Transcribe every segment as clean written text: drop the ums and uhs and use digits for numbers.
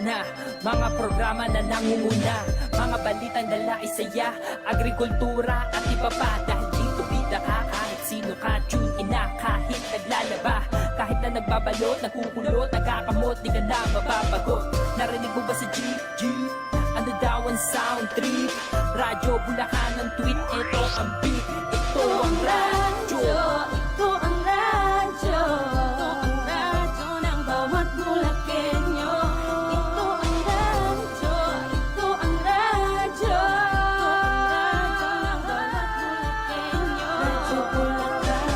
na mga programa na nangunguna, mga balitang dala isaya, agrikultura at iba pa. Dahil dito bida ka, kahit sino ka, tune in na, kahit naglalaba, kahit na nagbabalot, nagkukulot, nagkakamot, di ka na mababagot. Narinig mo ba sa G? Ano daw ang sound trip? Radyo Bulacan ng tweet, ito ang beat, ito ang radyo. Ito ang radyo, ito ang radyo ng bawat Bulakenyo. Ito ang radyo, ito ang radyo, ito ang radyo ng bawat Bulakenyo. Radyo Bulacan,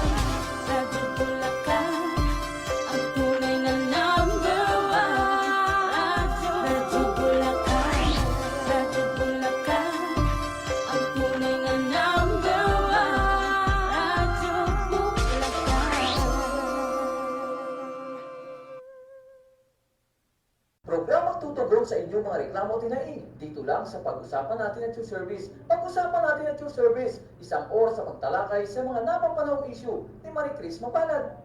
Radyo Bulacan, ang tunay na number one. Radyo Bulacan, Radyo Bulacan, ang tunay na number one. Radyo Bulacan. Programang tutugon sa inyong mga reklamo tinaing. Dito lang sa Pag-usapan Natin at Your Service. Pag-usapan Natin at Your Service. Isang oras sa pagtalakay sa mga napapanahong issue ni Marie Chris Mapalad.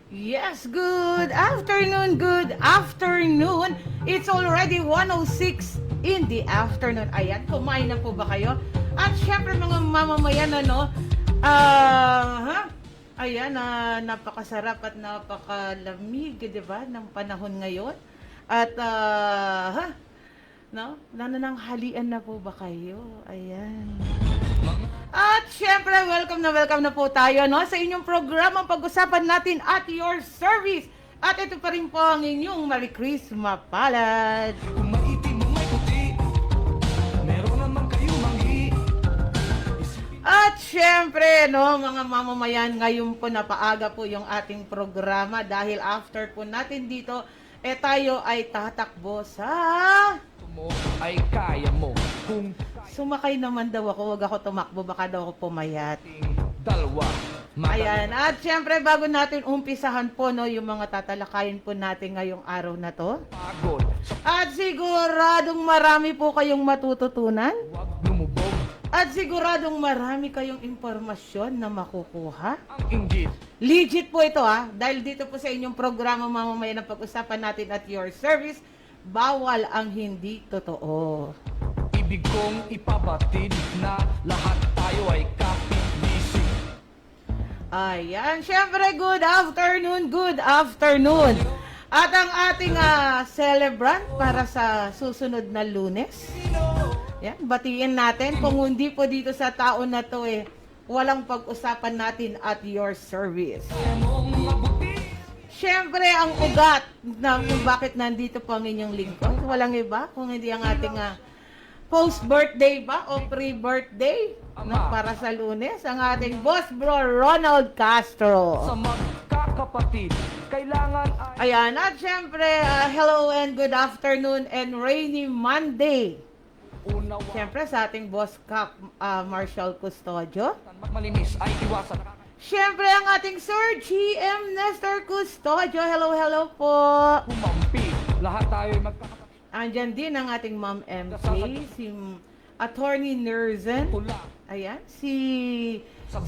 Yes, good afternoon, good afternoon. It's already 1:06 in the afternoon. Ayan, kumain na po ba kayo? At syempre mga mamamayan, ayan, napakasarap at napakalamig, di ba, ng panahon ngayon. At, nanananghalian na po ba kayo? Ayan. At syempre, welcome na po tayo sa inyong programa Pag-usapan Natin at Your Service. At ito pa rin po ang inyong Marie Chris Mapalad. Kung maitim o may puti, meron naman kayo manghi. At syempre, mga mamamayan, ngayon po napaaga po yung ating programa dahil after po natin dito, tayo ay tatakbo sa... Mo ay kaya mo kung Sumakay naman daw ako, wag ako tumakbo, baka daw ako pumayat. dalawa. Ayan, at syempre bago natin umpisahan po yung mga tatalakayin po natin ngayong araw na to. Pagod, At siguradong marami po kayong matututunan. huwag lumubog At siguradong marami kayong impormasyon na makukuha. ang inggit. Legit po ito dahil dito po sa inyong programa mamamayan ng Pag-usapan Natin at Your Service, bawal ang hindi totoo. Ibig kong ipabatid na lahat tayo ay kapit-bisig. Ayan, syempre good afternoon. At ang ating celebrant para sa susunod na Lunes. Yan, batiin natin kung hindi po dito sa taon na to walang Pag-usapan Natin at Your Service. Syempre ang ugat na kung bakit nandito po ang inyong lingkod, walang iba kung hindi ang ating post-birthday ba o pre-birthday para sa Lunes, ang ating boss bro Ronald Castro. Sa magkakapatid, kailangan ay Ayan, at syempre, hello and good afternoon and rainy Monday. unawa. Syempre sa ating boss Cap Marshall Custodio. Magmalinis ay iwasan. Syempre ang ating Sir GM Nestor Custodio. Hello po. Humampi, lahat tayo ay magkakapatid. Andyan din ang ating Ma'am MK, si Attorney Nerzen. Pula Ayan, si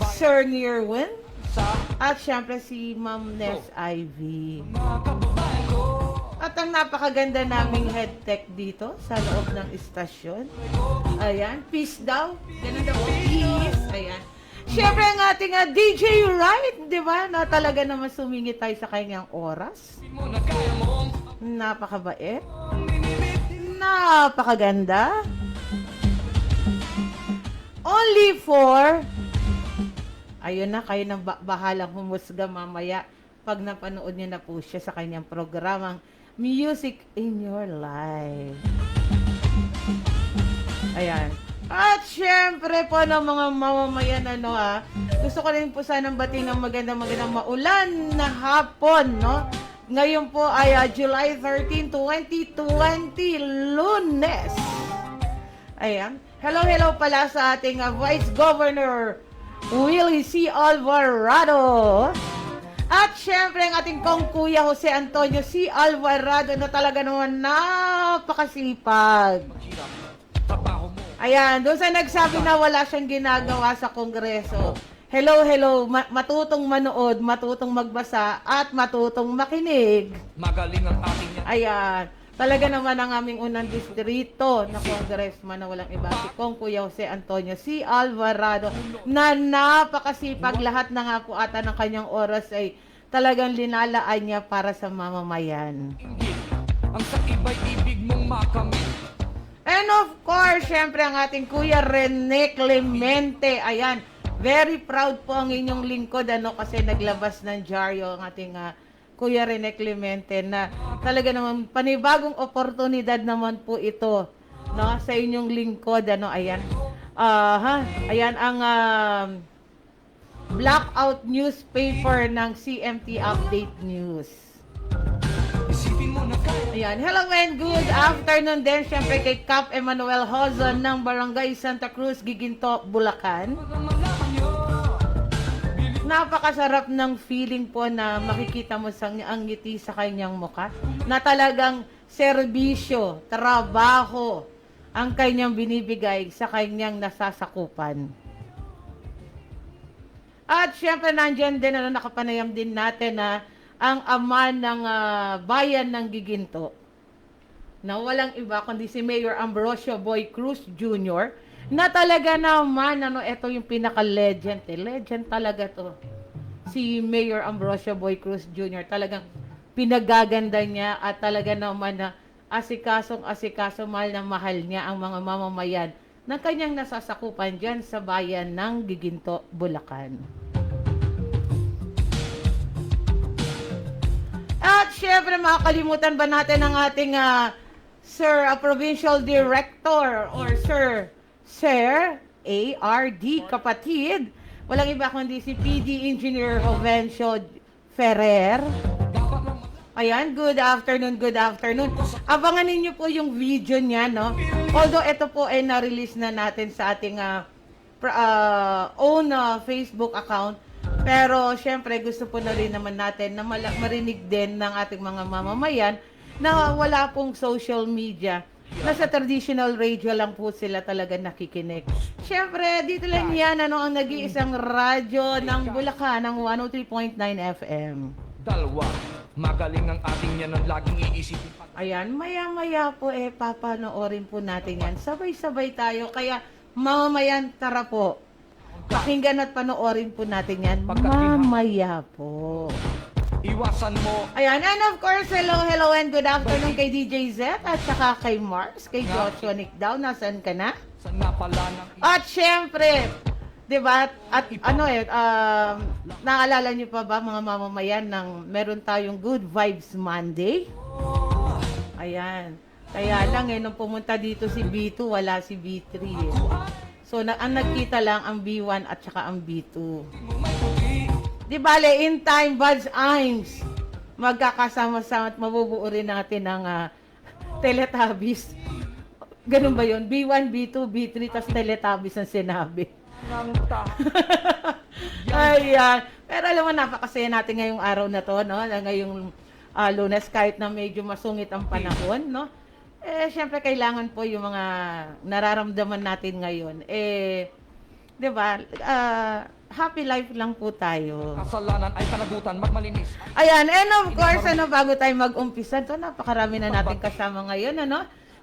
Sir Nirwin. sa At syempre si Ma'am Ness Ivy. mga kababayan ko. At ang napakaganda naming head tech dito sa loob ng istasyon. Ayan, peace daw. Ganun daw, peace. Ayan. Syempre ang ating DJ Wright, di ba? Na talaga naman sumingit tayo sa kanyang oras. Di mo na kaya mo. Napakabait. Napakaganda. Only for... Ayun na, kayo nang bahalang humusga mamaya pag napanood niyo na po siya sa kanyang programang Music in Your Life. Ayan. At syempre po ng mga mamamayan gusto ko rin po sanang batiin ng magandang maulan na hapon, Ngayon po ay July 13, 2020, Lunes. Ayan. Hello pala sa ating Vice Governor Willie C. Alvarado. At syempre, ang ating kong Kuya Jose Antonio C. Alvarado na talaga naman napakasipag. Trabaho mo. Ayan, doon sa nagsabi na wala siyang ginagawa sa Kongreso. Hello, hello, matutong manood, matutong magbasa, at matutong makinig. Magaling ang ating yan. Ayan, talaga naman ang aming unang distrito na congressman na walang iba, si Kong Kuya Jose Antonio C. Alvarado, na napakasipag. Lahat na nga po ata ng kanyang oras ay talagang linalaan niya para sa mamamayan. Inggit. Ang sa iba'y ibig mong makamit. And of course, syempre ang ating Kuya Rene Clemente. Ayan, very proud po ang inyong lingkod kasi naglabas ng dyaryo ang ating Kuya Rene Clemente na talaga naman panibagong oportunidad naman po ito, no, sa inyong lingkod ayan. Ayan ang blackout newspaper ng CMT Update News. Isipin mo na kaya. Ayan, hello and good afternoon din syempre kay Cap Emmanuel Hozon ng Barangay Santa Cruz, Giginto, Bulacan. Malaman nyo. Napakasarap ng feeling po na makikita mo ang ngiti sa kanyang mukha, na talagang serbisyo, trabaho ang kanyang binibigay sa kanyang nasasakupan. At syempre nandiyan din nakapanayam din natin na ang ama ng bayan ng Giginto, na walang iba kundi si Mayor Ambrosio Boy Cruz Jr., na talaga naman, ito yung pinaka-legend. Legend talaga to. Si Mayor Ambrosio Boy Cruz Jr. Talagang pinagaganda niya at talaga naman na asikaso, mahal na mahal niya ang mga mamamayan ng kanyang nasasakupan dyan sa bayan ng Giginto, Bulacan. At syempre, makakalimutan ba natin ang ating Sir Provincial Director or Sir ARD kapatid. Walang iba kundi si PD Engineer Jovencio Ferrer. Ayan, good afternoon, good afternoon. Abangan ninyo po yung video niya, no? Although ito po ay na-release na natin sa ating own Facebook account. Pero syempre gusto po na rin naman natin na marinig din ng ating mga mamamayan na wala pong social media. Nasa traditional radio lang po sila talaga nakikinig. Siyempre, dito lang yan ang nag-iisang radyo ng Bulacan, ng 103.9 FM. Dalawa. Magaling ang ating yan ang laging iisipin. Ayan, maya-maya po papanoorin po natin yan. Sabay-sabay tayo, kaya mamamayan, tara po. Pakinggan at panoorin po natin yan mamaya po. Iwasan mo. Ayan, and of course, hello and good afternoon kay DJ Z at saka kay Mars, kay Joshua Nick Daw, nasaan ka na? Saan nga pala ng At syempre, 'di ba? At naalala niyo pa ba mga mamamayan ng meron tayong Good Vibes Monday? Ayan. Kaya lang nung pumunta dito si B2, wala si B3 eh. So ang nagkita lang ang B1 at saka ang B2. Di bale, in time, buds, aims, magkakasama-sama at mabubuo rin natin ang Teletubbies. Ganun ba yun? B1, B2, B3, tas Teletubbies ang sinabi. Ayan. Pero alam mo, napakasaya natin ngayong araw na to, no? Ngayong Lunes, kahit na medyo masungit ang panahon, no? Syempre, kailangan po yung mga nararamdaman natin ngayon. 'Di ba? Happy life lang po tayo. kasalanan ay panagutan magmalinis. Ayan, and of course, bago tayo mag-umpisa, napakarami na natin kasama ngayon,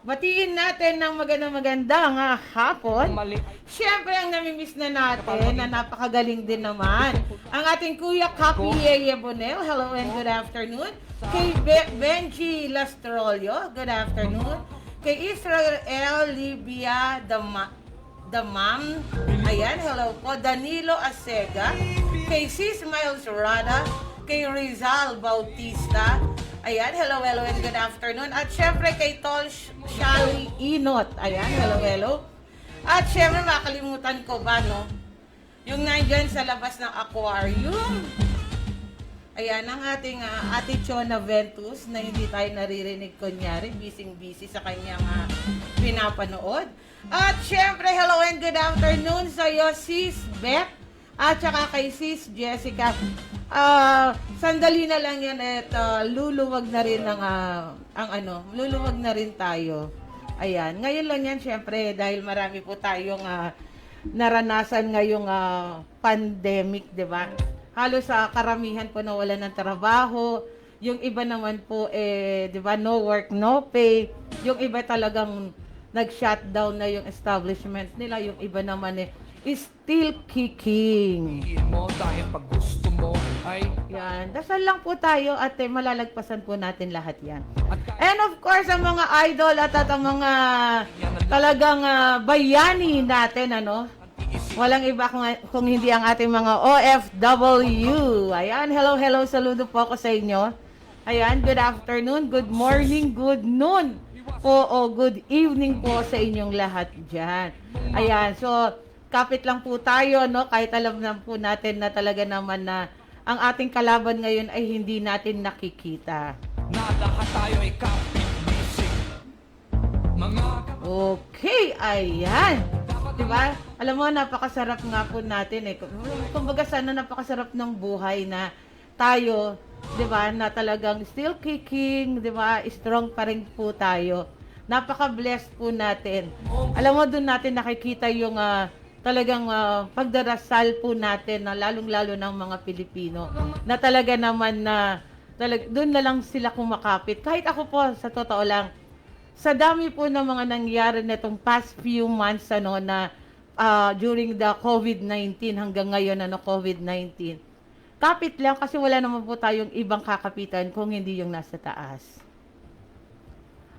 Batiin natin ng magandang hapon. Mali. Siyempre, ang namimiss na natin, na napakagaling din naman, ang ating Kuya Capi Yeye Bonel. Hello and good afternoon. Kay Benji Lastrolio, good afternoon. Kay Israel Libia Damam, ayan, hello po. Danilo Asega. Kay Sis Miles Rada. Kay Rizal Bautista. Ayan, hello and good afternoon. At syempre kay Tol Shali Inot. Ayan, hello. At syempre makalimutan ko ba, no? Yung nandyan sa labas ng aquarium. Ayan, ang ating Ate Chona Ventus na hindi tayo naririnig kunyari. Busy sa kanyang pinapanood. At syempre, hello and good afternoon sa iyo, Sis Beth. At saka kay Sis Jessica Sandali na lang yan at luluwag na rin luluwag na rin tayo. Ayan, ngayon lang yan syempre dahil marami po tayong naranasan ngayong pandemic, 'di ba? Halos sa karamihan po nawalan ng trabaho. Yung iba naman po 'di ba, no work, no pay. Yung iba talagang nag-shutdown na yung establishment nila, yung iba naman is still kicking. mo dahil pag gusto mo ay Yan, dasal lang po tayo at malalagpasan po natin lahat yan. at kahit And of course, ang mga idol at ang mga talagang bayani natin, walang iba kung hindi ang ating mga OFW. Ayan, hello, saludo po ako sa inyo. Ayan, good afternoon, good morning, good noon po o good evening po sa inyong lahat dyan. Ayan, so kapit lang po tayo, kahit alam na po natin na talaga naman na ang ating kalaban ngayon ay hindi natin nakikita. na lahat tayo ay kapit-bisig. Mga Okay, ayan. Diba? Alam mo, napakasarap nga po natin Kumbaga sana napakasarap ng buhay na tayo, diba, na talagang still kicking, diba, strong pa rin po tayo. Napaka-blessed po natin. Alam mo, doon natin nakikita yung talagang pagdarasal po natin na lalong-lalo ng mga Pilipino na talaga naman na doon na lang sila kumakapit. Kahit ako po, sa totoo lang, sa dami po ng mga nangyari netong past few months na during the COVID-19 hanggang ngayon COVID-19. Kapit lang kasi wala naman po tayong ibang kakapitan kung hindi yung nasa taas.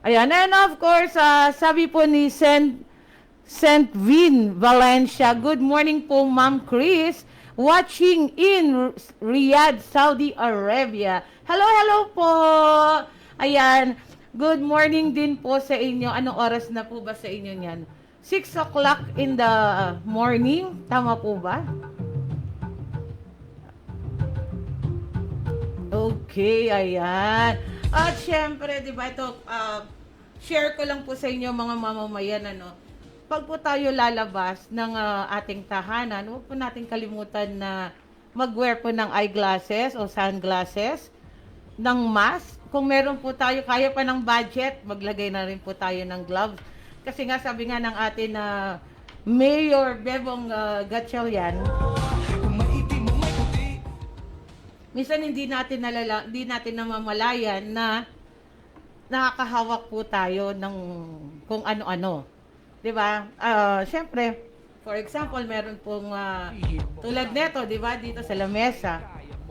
Ayan, and of course, sabi po ni Saint Vin Valencia, good morning po Ma'am Chris, watching in Riyadh, Saudi Arabia. Hello po. Ayan, good morning din po sa inyo. Anong oras na po ba sa inyo niyan? 6 o'clock in the morning, tama po ba? Okay, ayan. At syempre, di ba ito, share ko lang po sa inyo mga mamamayan, pag po tayo lalabas ng ating tahanan, huwag po natin kalimutan na mag-wear po ng eyeglasses o sunglasses, ng mask. Kung meron po tayo, kaya pa ng budget, maglagay na rin po tayo ng gloves. Kasi nga sabi nga ng atin na Mayor Bebong Gatchalian, kung maitim mo may puti. minsan hindi natin namamalayan na nakakahawak po tayo ng kung ano-ano. 'Di ba? Syempre, for example, meron pong tulad nito, 'di ba, dito sa lamesa.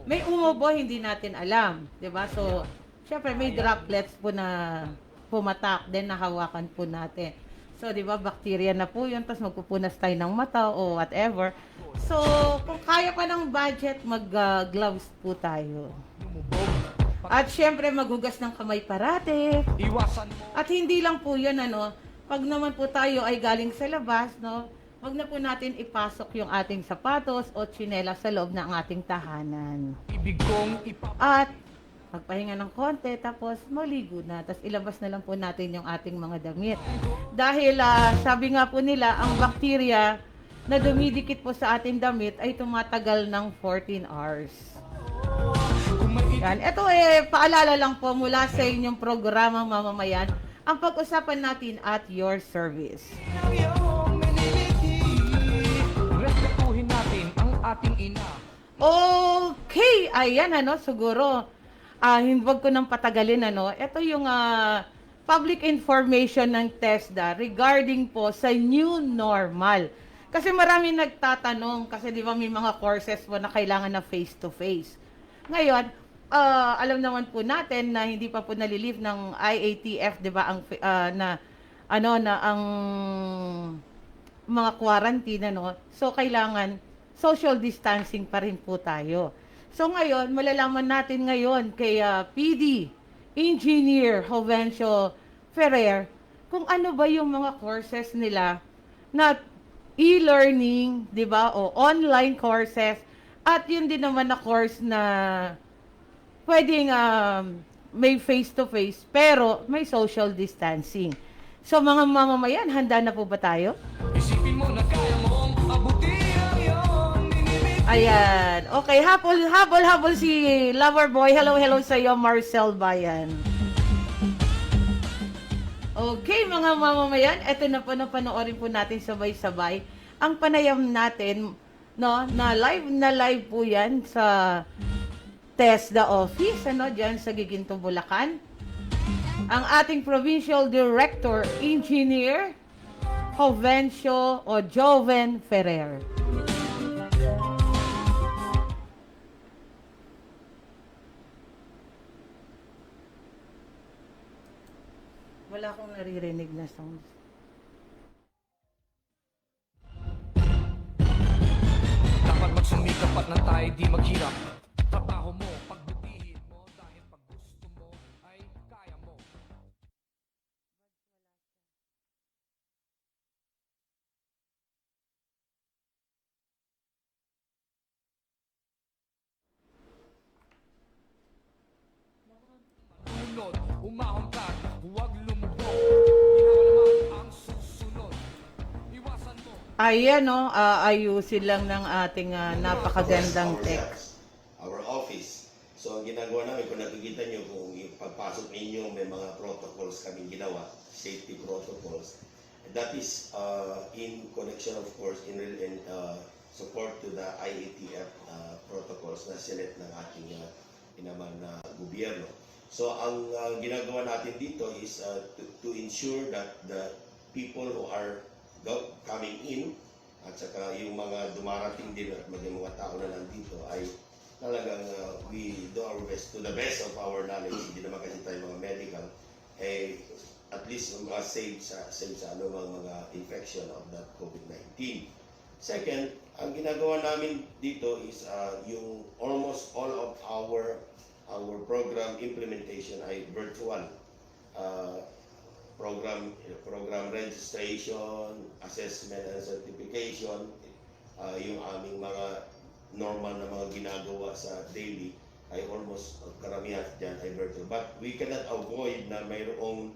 May umubo hindi natin alam, 'di ba? So, syempre may droplets po na pumatak din na hawakan po natin. So, 'di ba, bacteria na po 'yun, tapos magpupunas tayo ng mata o whatever. So, kung kaya pa ng budget, mag-gloves po tayo. At syempre, maghugas ng kamay parati. Iwasan mo At hindi lang po 'yun pag naman po tayo ay galing sa labas, wag na po natin ipasok yung ating sapatos o tsinelas sa loob ng ating tahanan. ibig kong At magpahinga ng konti, tapos maligo na. Tapos ilabas na lang po natin yung ating mga damit. Dahil sabi nga po nila, ang bakterya na dumidikit po sa ating damit ay tumatagal ng 14 hours. Yan. Ito paalala lang po mula sa inyong programang mamamayan, ang pag-usapan natin at your service. respetuhin natin ang ating ina. Okay, ayan siguro huwag ko nang patagalin ito yung public information ng TESDA regarding po sa new normal. Kasi marami nagtatanong kasi di ba may mga courses po na kailangan na face to face. Ngayon, alam naman po natin na hindi pa po nalilift ng IATF, 'di ba, ang ang mga quarantine So kailangan social distancing pa rin po tayo. So ngayon, malalaman natin ngayon kay PD Engineer Jovencio Ferrer kung ano ba yung mga courses nila na e-learning, 'di ba, o online courses, at yun din naman na course na pwedeng may face-to-face pero may social distancing. So mga mamamayan, handa na po ba tayo? Isipin mo na kaya mong abutin ang iyong minimit. Ayan. Okay, habol si Loverboy. Hello sa iyo, Marcel Bayan. Okay, mga mamamayan, eto na po, napanoorin po natin sabay-sabay ang panayam natin, no, na live po yan sa TESDA office, ano, dyan sa Giginto, Bulacan. Ang ating Provincial Director, Engineer Jovencio o Joven Ferrer. Wala akong naririnig na sound. Dapat magsumikap at nang tayo di maghirap. Trabaho mo, pagbutihin mo, dahil pag gusto mo ay kaya mo. Unod, umahon ka, huwag lumubog. Ginawa naman ang susunod. Iwasan mo. Ayan, no, ayusin lang ng ating napakagandang Ourselves, text. our office. So ang ginagawa namin, kung nakikita nyo, kung yung pagpasok ninyo, may mga protocols kaming ginawa, safety protocols. That is in connection, of course, in support to the IATF protocols na sinet ng ating inaman na gobyerno. So ang ginagawa natin dito is to ensure that the people who are coming in at saka yung mga dumarating din at maging mga tao na nandito ay talagang we do our best to the best of our knowledge. Hindi naman kasi tayo mga medical, at least save sa mga infection of that COVID-19. Second, ang ginagawa namin dito is yung almost all of our program implementation ay virtual. Program registration, assessment and certification, yung aming mga normal na mga ginagawa sa daily ay almost karamihan dyan ay virtual. But we cannot avoid na mayroong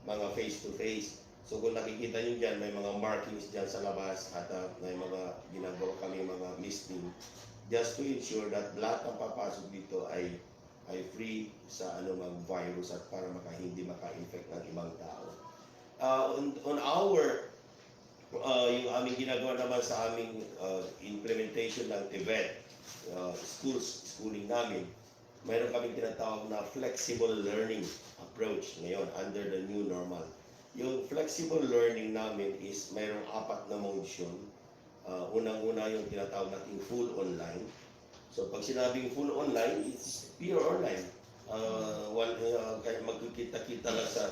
mga face-to-face. So kung nakikita nyo dyan, may mga markings dyan sa labas at may mga ginagawa kami mga misting just to ensure that lahat ng papasok dito ay free sa anumang virus at para hindi maka-infect ng ibang tao. On our, yung aming ginagawa naman sa aming implementation ng event, schooling namin, mayroon kaming tinatawag na flexible learning approach ngayon under the new normal. Yung flexible learning namin is mayroong 4 na modes yun. Unang-una yung tinatawag nating full online. So pag sinabing full online, it's pure online. Kaya magkikita-kita lang sa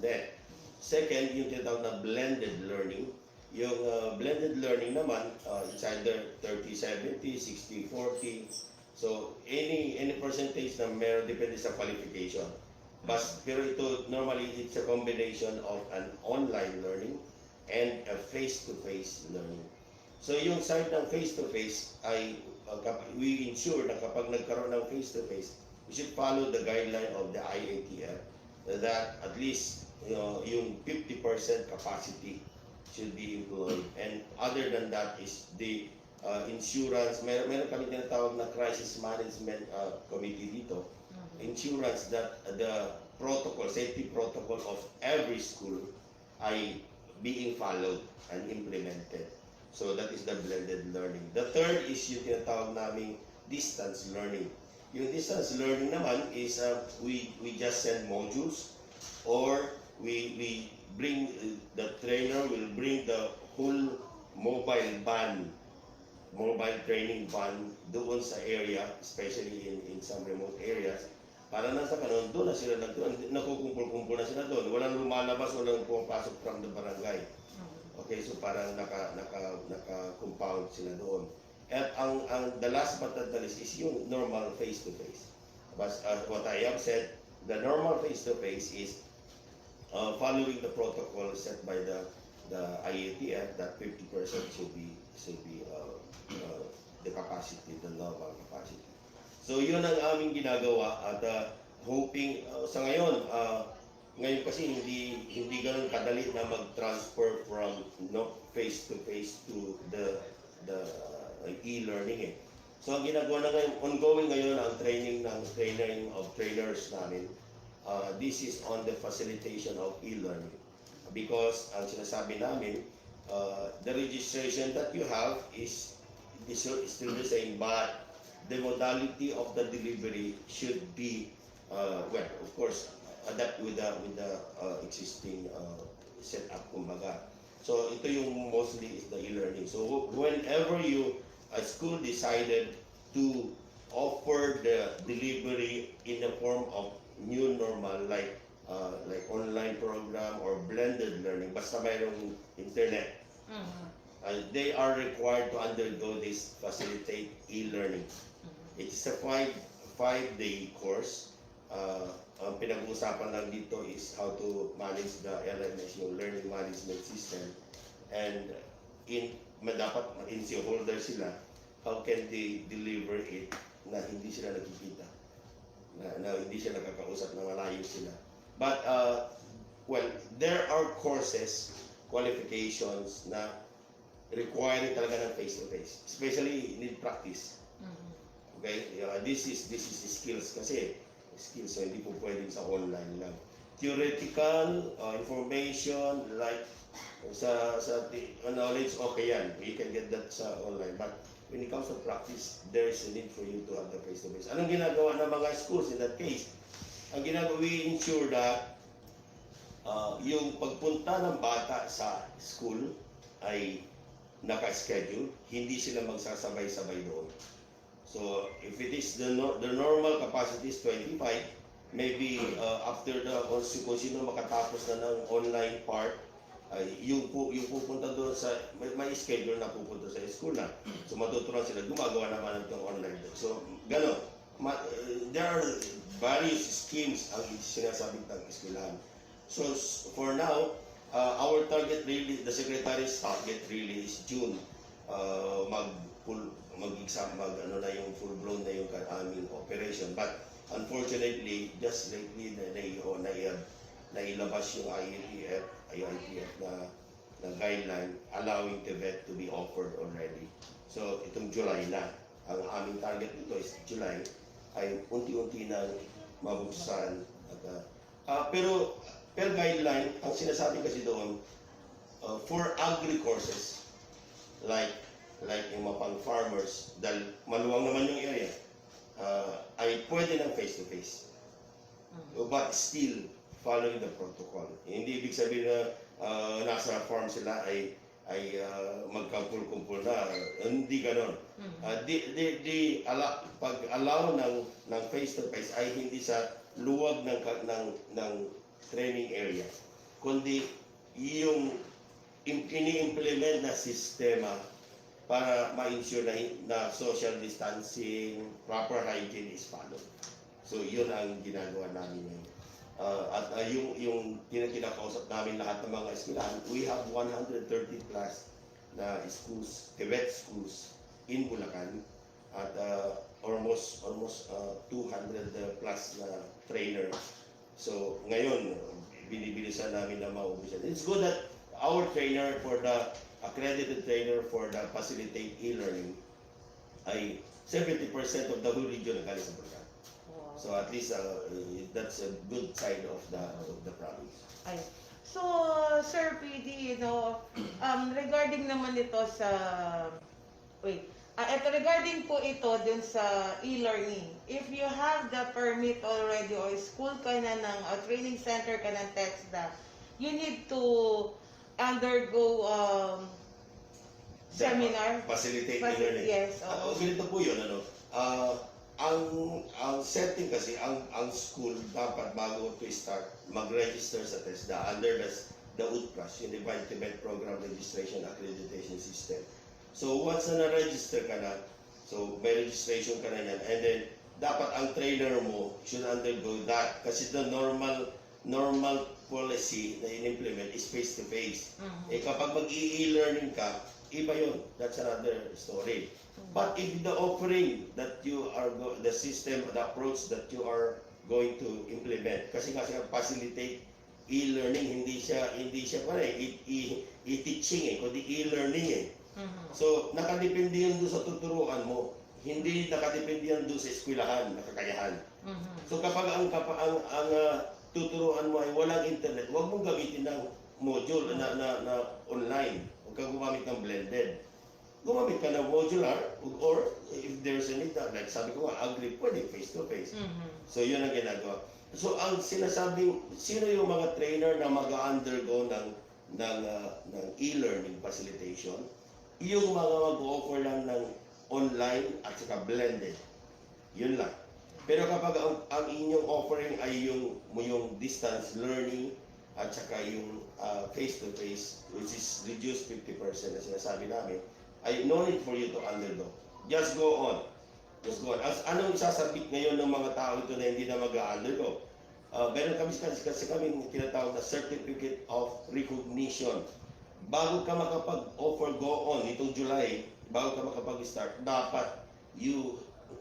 net. Second, yung tinatawag na blended learning. Yung blended learning naman, it's either 30-70, 60-40. So any percentage na meron depende sa qualification. Pero ito, normally, it's a combination of an online learning and a face-to-face learning. So yung side ng face-to-face ay we ensure na kapag nagkaroon ng face-to-face, we should follow the guideline of the IATF that at least yung 50% capacity should be employed. And other than that is the insurance. Meron kami tinatawag na crisis management committee dito. Insurance that the safety protocol of every school ay being followed and implemented. So that is the blended learning. The third is yung tinatawag naming distance learning. Yung distance learning naman is we just send modules or we bring the trainer will bring the whole mobile training van doon sa area, especially in some remote areas. Para nasa kanon, doon na sila nakukumpul-kumpul na sila doon. Walang lumalabas, walang pumapasok from the barangay. Okay, so parang naka-compound sila doon. At the last but not the least is yung normal face-to-face. But what I have said, the normal face-to-face is following the protocol set by the IATF that 50% should be the capacity, the normal capacity. So yun ang aming ginagawa at hoping sa ngayon kasi hindi ganoon kadali na mag-transfer from face to face to the e-learning eh. So ang ginagawa na ngayon, ongoing ngayon ang training of trainers namin. This is on the facilitation of e-learning. Because ang sinasabi namin, the registration that you have is still the same, but the modality of the delivery should be, well, of course, adapt with the existing setup, kumbaga. So ito yung mostly is the e-learning. So whenever a school decided to offer the delivery in the form of new normal, like online program or blended learning, basta mayroong internet, they are required to undergo this facilitate e-learning. It's a five-day course. Ang pinag-uusapan lang dito is how to manage the LMS, yung Learning Management System. And dapat ma-NC holder sila, how can they deliver it na hindi sila nakikita, na hindi sila nakakausap, na malayo sila. But, well, there are courses, qualifications na requiring talaga ng face-to-face. Especially, need practice. Okay? This is skills kasi. Skills, so hindi po pwedeng sa online lang. Theoretical information, like sa knowledge, okay yan. You can get that sa online. But when it comes to practice, there is a need for you to have the face-to-face. Anong ginagawa ng mga schools in that case? Ang ginagawa, we ensure that yung pagpunta ng bata sa school ay naka-schedule, hindi sila magsasabay-sabay doon. So if it is the normal capacity is 25, maybe after kung sino makatapos na ng online part, yung pupunta doon sa may schedule na pupunta sa school na. So matuturuan sila, gumagawa naman ng online doon. So gano'n. There are various schemes ang sinasabing ng eskwelahan. So for now, our target really, the Secretary's target really is June. Mag-exam, na yung full-blown na yung aming operation. But unfortunately, just lately nailabas yung IETF na guideline allowing TVET to be offered already. So itong July na. Ang aming target nito is July ay unti-unti na mabuksan. Pero per guideline, ang sinasabi kasi doon, for agri courses, like yung mga pang farmers, dahil maluwang naman yung area, ay pwede ng face-to-face. But still, following the protocol. Hindi ibig sabihin na nasa farm sila ay magkampul-kumpul na. Hindi ganon. Pag-allow ng face-to-face ay hindi sa luwag ng training area, kundi yung ini-implement na sistema para ma-ensure na social distancing, proper hygiene is followed. So yun ang ginagawa namin ngayon. At yung kinakausap namin lahat ng mga eskwelahan, we have 130 plus na schools, TVET schools in Bulacan, at almost 200 plus na trainers. So ngayon, binibilisan namin na maubusan. It's good that our trainer for the accredited trainer for the facilitate e-learning ay 70% of the whole region na galing sa Bulacan. Wow. So at least that's a good side of the province. Ay. So, Sir PD, regarding naman ito sa regarding po ito dun sa e-learning, if you have the permit already or school ka na ng training center ka ng TEXDA, you need to undergo seminar. Facilitate e-learning. Yes. Ganito po yun, ang setting kasi, ang school dapat bago to start, mag-register sa TESDA under the UTPRAS, yung Divine Tibet Program Registration Accreditation System. So once na na-register ka na, so may registration ka na yan, and then dapat ang trainer mo should undergo that kasi the normal policy na in-implement is face-to-face. Kapag mag-e-learning ka, iba yun. That's another story. But if the offering that you are, the system, the approach that you are going to implement, kasi facilitate e-learning, hindi siya e-teaching kundi e-learning So, nakadepende yun doon sa tuturuan mo. Hindi nakadepende yan doon sa eskwelahan, na kakayahan. So, kapag ang tuturuan mo ay walang internet, huwag mong gamitin ng module na online. Huwag kang gumamit ng blended. Gumamit ka ng modular or if there's a need, like sabi ko nga, agree, pwede face-to-face. So, yun ang ginagawa. So, ang sinasabing, sino yung mga trainer na mag-undergo ng e-learning facilitation? Yung mga mag-offer lang ng online at saka blended. Yun lang. Pero kapag ang inyong offering ay yung distance learning at saka yung face-to-face, which is reduced 50% na sinasabi namin, ay no need for you to undergo. Just go on. Just go on. Anong isasabit ngayon ng mga tao ito na hindi na mag-undergo? Meron kasi kami tinatawag na Certificate of Recognition. Bago ka makapag-offer go on itong July, bago ka makapag-start, dapat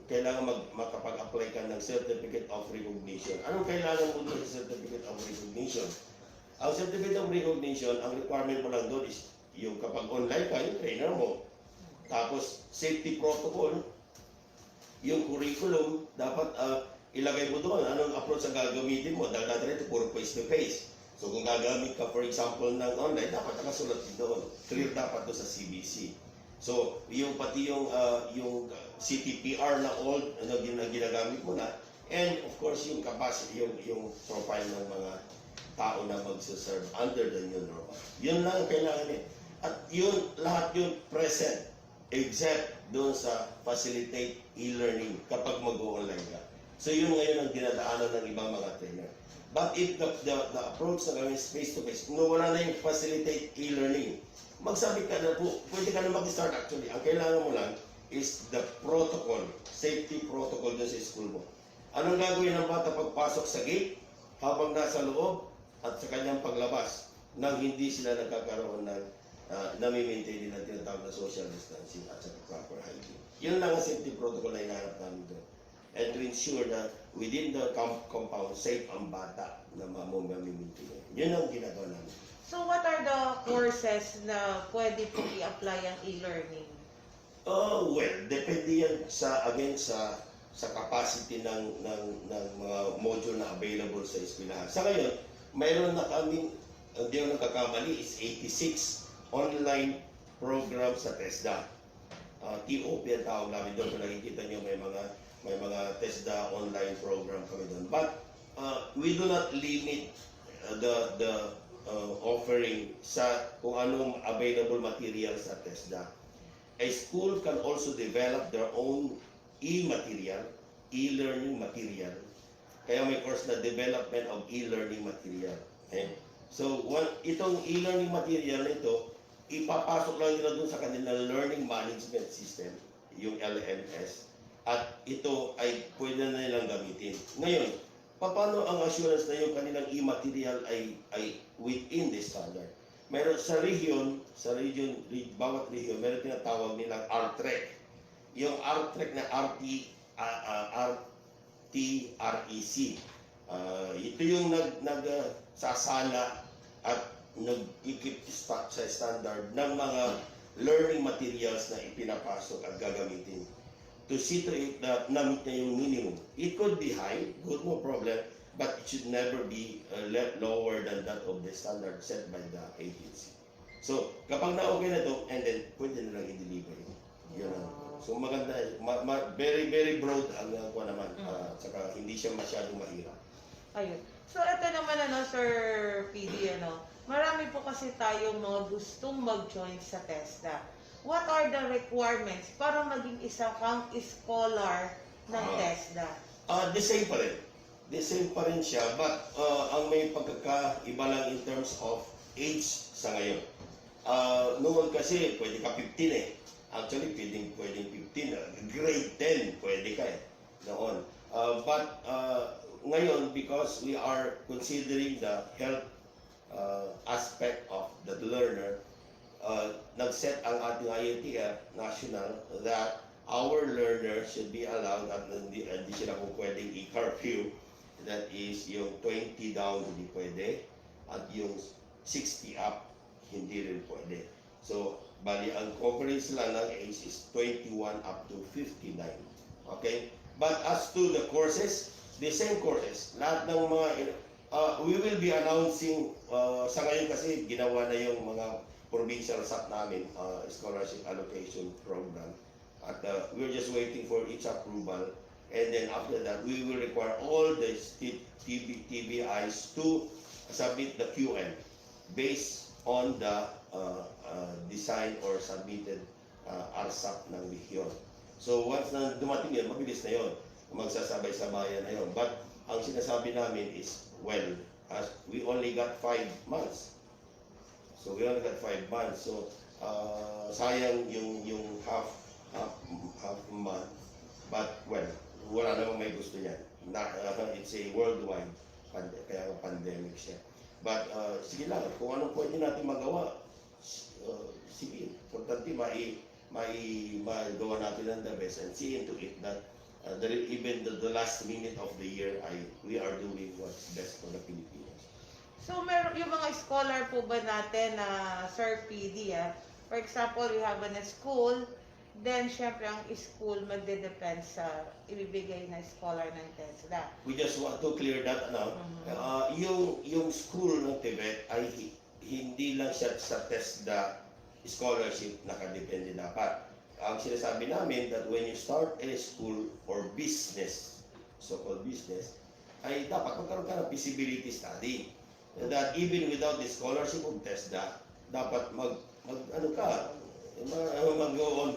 kailangan makapag-apply ka ng Certificate of Recognition. Anong kailangan mo doon sa Certificate of Recognition? Ang Certificate of Recognition, ang requirement mo lang doon is yung kapag online ka, yung trainer mo. Tapos, safety protocol, yung curriculum, dapat ilagay mo doon. Anong approach ang gagamitin mo? Dahil natin ito, puro face-to-face. So, kung gagamit ka, for example, ng online, dapat nakasulat din doon. Clear dapat doon sa CBC. So, pati yung CTPR na old na ginagamit mo na, and of course, yung capacity, yung profile ng mga tao na magsaserve under the new normal. Yun lang ang kailangan eh. At lahat yun present, except doon sa facilitate e-learning kapag mag-online ka. So, yun ngayon ang dinadaanan ng ibang mga trainer. But if the approach na gawin is face-to-face, wala na yung facilitate e-learning, magsabi ka na po, pwede ka na mag-start actually. Ang kailangan mo lang is the protocol, safety protocol dun sa school mo. Anong gagawin ng bata pagpasok sa gate, habang nasa loob, at sa kanyang paglabas, nang hindi sila nagkakaroon ng nami-maintain nila tinatawag na social distancing at sa proper hygiene. Yun lang ang safety protocol na hinahanap namin doon. And to ensure na within the compound, safe ang bata na mamimimaintain. Yun ang ginagawa namin. So what are the courses na pwede pong i-apply ang e-learning? Well, depende yan sa capacity ng mga module na available sa eskwelahan. Sa ngayon, mayroon na kaming, hindi ako nagkakamali, is 86 online program sa TESDA. TOP ang tawag namin doon. Kung nakikita nyo, may mga TESDA online program kami doon. But we do not limit the offering sa kung anong available material sa TESDA. A school can also develop their own e-material, e-learning material. Kaya may course na development of e-learning material. Okay? So, itong e-learning material nito, ipapasok lang nila dun sa kanilang learning management system, yung LMS, at ito ay pwede na nilang gamitin. Ngayon, paano ang assurance na yung kanilang e-material ay within the standard? Meron sa region, bawat region, meron tinatawag nilang RTREC. Yung RTREC na RTREC. Ito yung nagsasala at nag-ikip sa standard ng mga learning materials na ipinapasok at gagamitin to see to it that na-meet niya yung minimum. It could be high, good, no problem, but it should never be lower than that of the standard set by the agency. So, kapag na-okay na to, and then pwede na lang i-deliver. Yun ang. So, maganda, very, very broad ang kuha naman. Saka hindi siya masyadong mahirap. Ayun. So, ito naman, Sir PD, marami po kasi tayong mga gustong mag-join sa TESDA. What are the requirements para maging isa kang scholar ng TESDA? The same pa rin. The same pa rin siya, but ang may pagkakaiba lang in terms of age sa ngayon. Noon kasi, pwede ka 15 eh. Actually, pwedeng 15. Grade 10, pwede ka eh. Noon. But ngayon, because we are considering the health aspect of the learner, nag-set ang ating IETF national that our learner should be allowed at hindi sila kung pwedeng i-curfew. That is yung 20 down hindi pwede at yung 60 up hindi rin pwede. So Bali, ang coverage lang ng age is 21 up to 59. Okay? But as to the courses, the same courses, lahat ng mga, we will be announcing, sa ngayon kasi ginawa na yung mga provincial SAP namin, scholarship allocation program. At we're just waiting for each approval. And then after that, we will require all the TBIs to submit the QM based on the design or submitted RSAP ng Legion. So once na dumating yun, mabilis na yun. Magsasabay-sabayan na yun. But ang sinasabi namin is, well, as we only got 5 months. So we only got 5 months. So sayang yung half month. But well, wala namang may gusto niyan. It's a worldwide kaya pandemic siya. But sige lang, kung anong pwede natin magawa, sige, importante magawa natin ng the best and see into it that even the last minute of the year, we are doing what's best for the Filipinos. So, meron yung mga scholar po ba natin na Sir PD, for example, we have a school, then syempre ang school magde-depend sa ibibigay na scholar ng TESDA. We just want to clear that now. Yung school ng Tibet ay hindi lang siya sa TESDA scholarship nakadepende dapat. Ang sinasabi namin that when you start a school or business, so-called business, ay dapat magkaroon ka ng feasibility study. That even without the scholarship of TESDA, dapat mag-go-on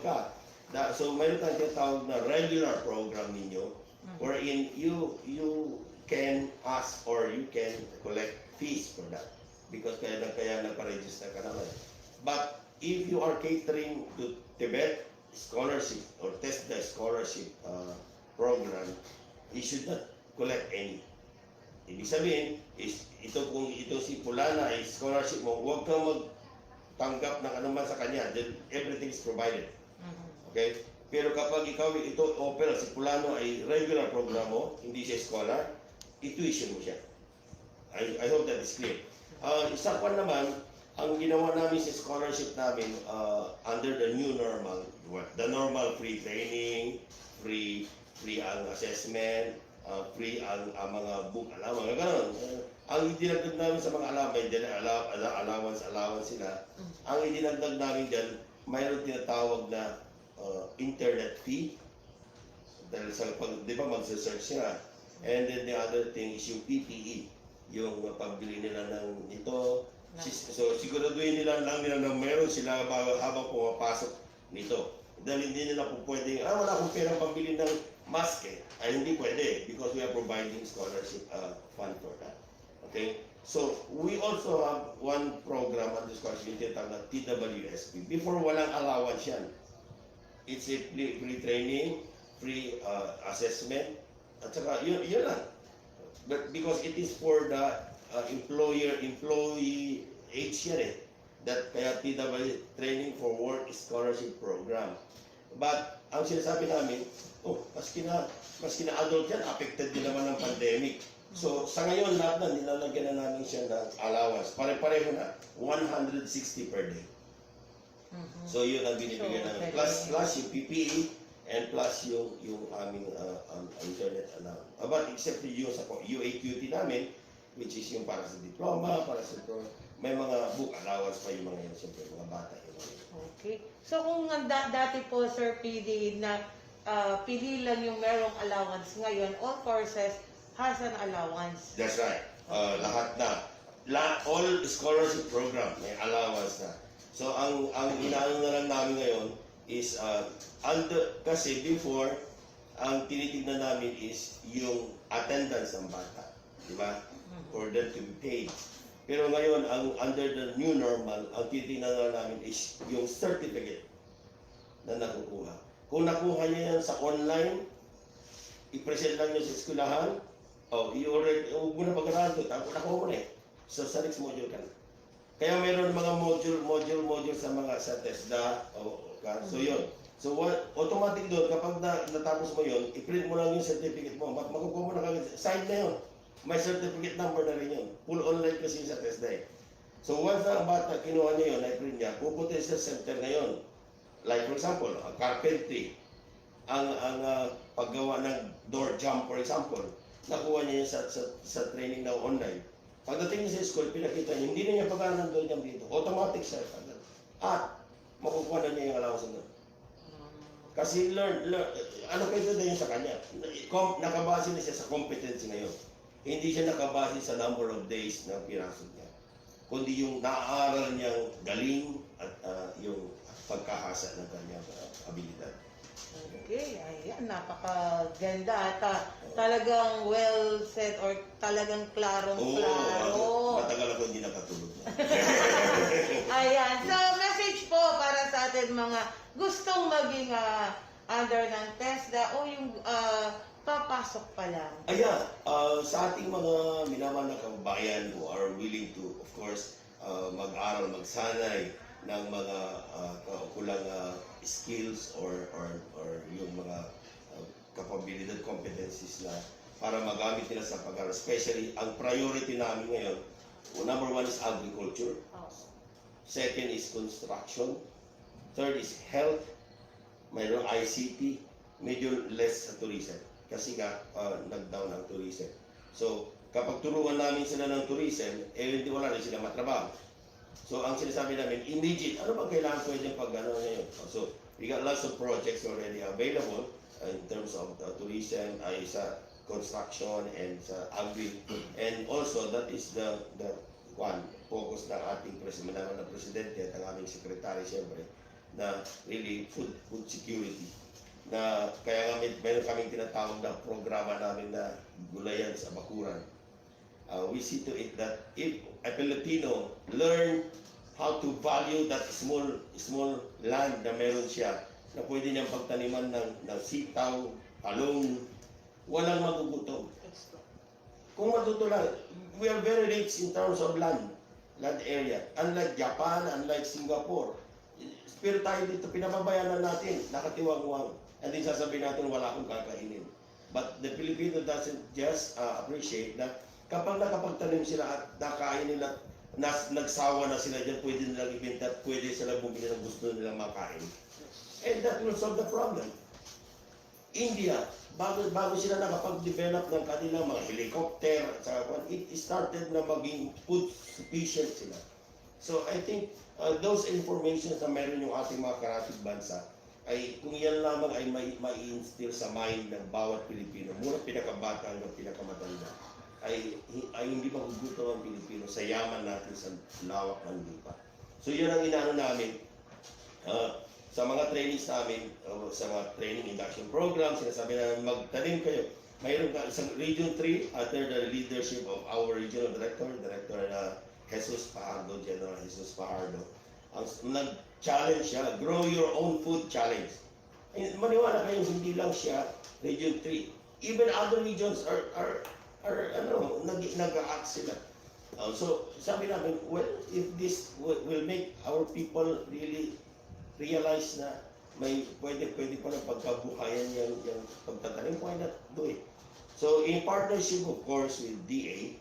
ka. So mayroon tayong tinatawag na regular program ninyo wherein you can ask or you can collect fees for that because kaya nagpa-register ka naman. But if you are catering to Tibet scholarship or TESDA scholarship program, you should not collect any. Ibig sabihin, kung ito si Pulana ay scholarship mo, huwag kang magtanggap ng anuman sa kanya. Then everything is provided. Okay? Pero kapag ikaw ito opera, si Pulano ay regular program mo, hindi siya scholar, i-tuition mo siya. I hope that is clear. Isa pa naman, ang ginawa namin sa scholarship namin under the new normal, the normal free training, free ang assessment, free ang mga book allowance, gano'n. Ang idinagdag namin sa mga allowance sila, ang idinagdag namin dyan, mayroon tinatawag na internet fee. Dahil sa di ba magsa-search sila. And then the other thing is yung PPE, yung pagbili nila ng ito. So siguraduhin nila na mayroon sila habang pumapasok nito. Dahil hindi nila po pwedeng, wala akong perang pambili ng mask ay hindi pwede because we are providing scholarship fund for that. Okay? So, we also have one program at the scholarship tinatawag na TWSP. Before, walang allowance yan. It's a free training, free assessment, at saka yun lang. But because it is for the employee age yan that kaya TW Training for Work Scholarship Program. But ang sinasabi namin, maski na adult yan, affected din naman ng pandemic. So sa ngayon lahat na nilalagyan na namin siya ng allowance. Pare-pareho na 160 per day. So yun ang binibigyan namin. Plus yung PPE and plus yung aming internet allowance. But except yung sa UAQT namin, which is yung para sa diploma, para sa may mga book allowance pa yung mga yan, siyempre mga bata yung mga yan. Okay. So kung dati po, Sir PD, na pili lang yung merong allowance ngayon, all courses has an allowance. That's right. Lahat na. All scholarship program may allowance na. So ang inaano na lang namin ngayon is kasi before ang tinitignan namin is yung attendance ng bata, di ba? For them to be paid. Pero ngayon ang under the new normal, ang tinitignan na namin is yung certificate na nakukuha. Kung nakuha niya yan sa online, i-present lang niya sa eskwelahan, huwag mo na pag-aralan ito, nakuha mo na So sa next module ka na. Kaya mayroon mga module sa mga sa TESDA. So yun. So automatic doon, kapag natapos mo yun, i-print mo lang yung certificate mo. Makukuha mo na kagad. Sign na yun. May certificate number na rin yun. Full online kasi sa TESDA So once na ang bata kinuha niya yun, na-print niya, pupunta sa center ngayon. Like for example, carpentry, ang paggawa ng door jump for example, nakuha niya yun sa training na online. Pagdating niya sa school, pinakita niya, hindi na niya pag-aaral ng door jump dito. Automatic siya. At makukuha na niya yung allowance na. Kasi ano kayo na yun sa kanya? Nakabase na siya sa competency ngayon. Hindi siya nakabase sa number of days na pinasok niya. Kundi yung naaaral niyang galing at yung pagkahasa ng kanyang abilidad. Okay, ayan, napakaganda at talagang well said or talagang klarong-klaro. Matagal ako hindi nakatulog. Ayan, so message po para sa atin mga gustong maging under ng TESDA o yung papasok pa lang. Ayan, sa ating mga minamahal na kababayan who are willing to, of course, mag-aral, magsanay ng mga kulang skills or yung mga kapabilidad, competencies na para magamit nila sa pag-aral. Especially, ang priority namin ngayon, number 1 is agriculture. Second is construction. Third is health. Mayroong ICT. Medyo less sa tourism. Kasi nga, nag-down ang tourism. So, kapag turuan namin sila ng tourism, hindi wala na sila matrabaho. So, ang sinasabi namin, immediate, ano bang kailangan pwede pag-ano ngayon? So, we got lots of projects already available in terms of tourism, ay sa construction and sa agri. And also, that is the one focus ng ating presidente at ang aming secretary, siyempre, na really food security. Na kaya nga meron kaming tinatawag na programa namin na gulayan sa bakuran. We see to it that if a Filipino learn how to value that small land na meron siya, na pwede niyang pagtaniman ng sitaw, talong, walang magugutom. Kung matuto lang, we are very rich in terms of land area. Unlike Japan, unlike Singapore. Pero tayo dito, pinababayanan natin, nakatiwang-wang. And then sasabihin natin, wala akong kakainin. But the Filipino doesn't just appreciate that kapag nakapagtanim sila at nakain nila, nagsawa na sila dyan, pwede nilang ibenta at pwede sila bumili ng gusto nilang makain. And that will solve the problem. India, bago sila nakapag-develop ng kanilang mga helicopter, it started na maging food sufficient sila. So I think those information na meron yung ating mga karatig bansa, ay kung yan lamang ay mai-instill sa mind ng bawat Pilipino, mula pinakabata hanggang pinakamatanda, ay hindi magugutom ang Pilipino sa yaman natin sa lawak ng lupa. So yun ang inaano namin sa mga trainings namin, sa mga training induction program, sinasabi namin magtanim kayo. Mayroon ka isang Region 3 under the leadership of our regional director, Jesus Fajardo, General Jesus Fajardo. Ang nag-challenge siya, grow your own food challenge. Maniwala kayo, hindi lang siya Region 3. Even other regions are nag-act sila. So, sabi namin, well, if this will make our people really realize na may pwede pa ng pagkabuhayan yung pagtatanim, why not do it? So, in partnership, of course, with DA,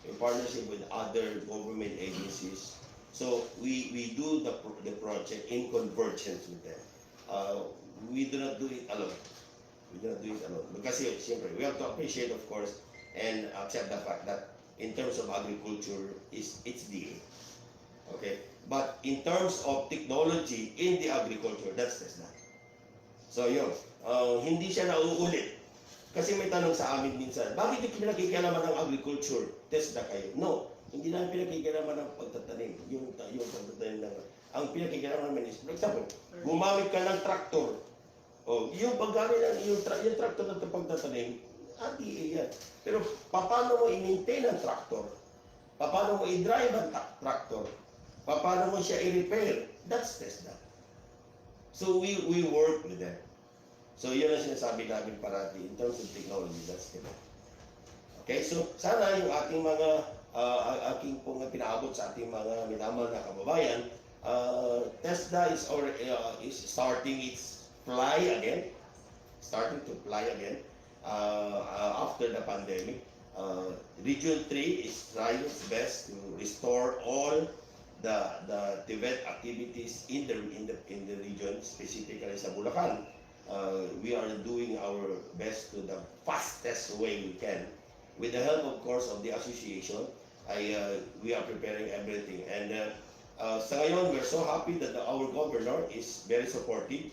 in partnership with other government agencies, so we do the project in convergence with them. We do not do it alone. Because, siyempre, we have to appreciate, of course, and accept the fact that in terms of agriculture, it's DA. Okay? But in terms of technology in the agriculture, that's TESDA. So yun, hindi siya nauulit. Kasi may tanong sa amin minsan, bakit hindi pinakikialaman ng agriculture? TESDA kayo. No, hindi namin pinakikialaman ng pagtatanim. Yung pagtatanim ng... Ang pinakikialaman namin is, for example, gumamit ka ng traktor. O, yung paggamit ng yung traktor na pagtatanim, DA yan. Pero paano mo i-maintain ang traktor? Paano mo i-drive ang traktor? Paano mo siya i-repair? That's TESDA. So we work with them. So yun ang sinasabi namin parati in terms of technology, that's TESDA. Okay, so sana yung ating mga aking pong pinaabot sa ating mga minamahal na kababayan, TESDA is starting its fly again, after the pandemic. Region 3 is trying its best to restore all the TVET activities in the region, specifically sa Bulacan. We are doing our best to the fastest way we can. With the help, of course, of the association, we are preparing everything. And sa ngayon, we're so happy that our governor is very supportive.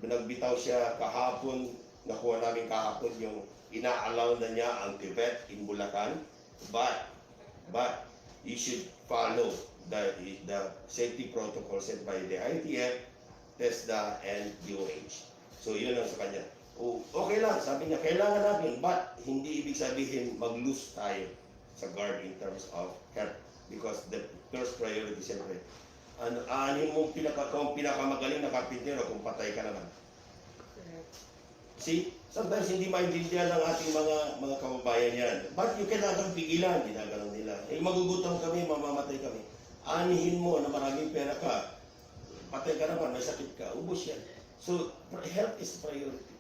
Nagbitaw siya kahapon, nakuha namin kahapon yung ina-allow na niya ang TVET in Bulacan. But you should follow the safety protocol set by the ITF, TESDA, and DOH. So yun ang sa kanya. Okay lang, sabi niya, kailangan natin, but hindi ibig sabihin mag-lose tayo sa guard in terms of health. Because the first priority, siyempre, anin mo pinakamagaling na kapitero kung patay ka naman. See, sometimes hindi maintindihan ng ating mga kababayan yan. But you cannot pigilan, ginaganon nila. Magugutom kami, mamamatay kami. Anihin mo na maraming pera ka, patay ka naman, may sakit ka, ubos yan. So, health is priority.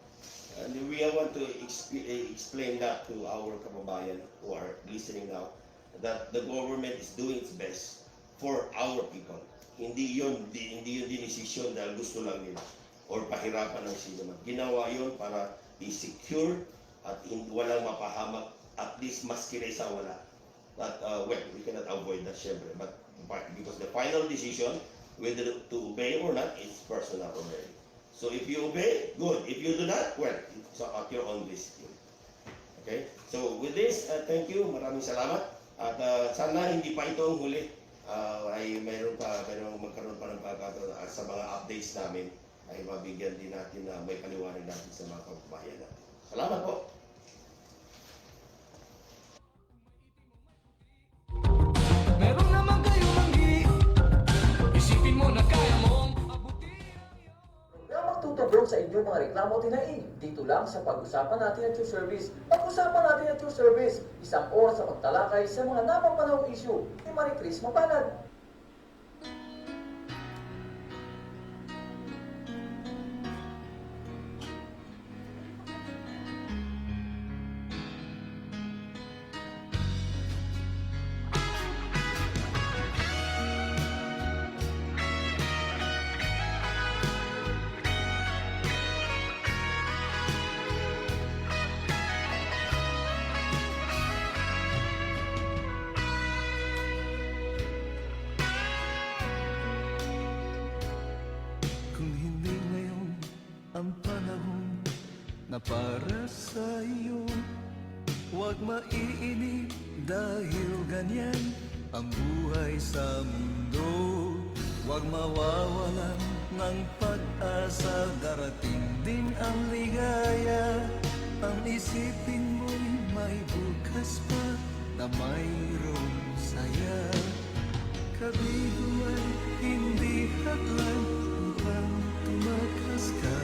And we want to explain that to our kababayan who are listening now, that the government is doing its best for our people. Hindi yun dinesisyon dahil gusto lang nila or pahirapan ng sino man. Ginawa yun para i-secure at walang mapahamak, at least maski na isa wala. But, well, we cannot avoid that, syempre. But because the final decision, whether to obey or not, is personal already. So if you obey, good. If you do not, well, it's at your own risk. Okay? So with this, thank you. Maraming salamat. At sana hindi pa ito ang huli. Ay mayroon magkaroon pa ng pagkakataon at sa mga updates namin ay mabigyan din natin na may paliwanag natin sa mga kababayan natin. Salamat po. Meron naman kayo manggi. Isipin mo na kaya mong abutin. Programang tutugong sa inyong mga reklamo tinaing dito lang sa Pag-usapan Natin at Your Service. Pag-usapan Natin at Your Service, isang oras sa pagtalakay sa mga napapanahong issue ni Marie Chris Mapalad. Kung hindi ngayon ang panahon na para sa iyo, huwag maiinip dahil ganyan ang buhay sa mundo. Huwag mawawalan ng pag-asa, darating din ang ligaya. Ang isipin mo'y may bukas pa na mayroong saya. Kabiguan, hindi hadlan upang tumakas ka.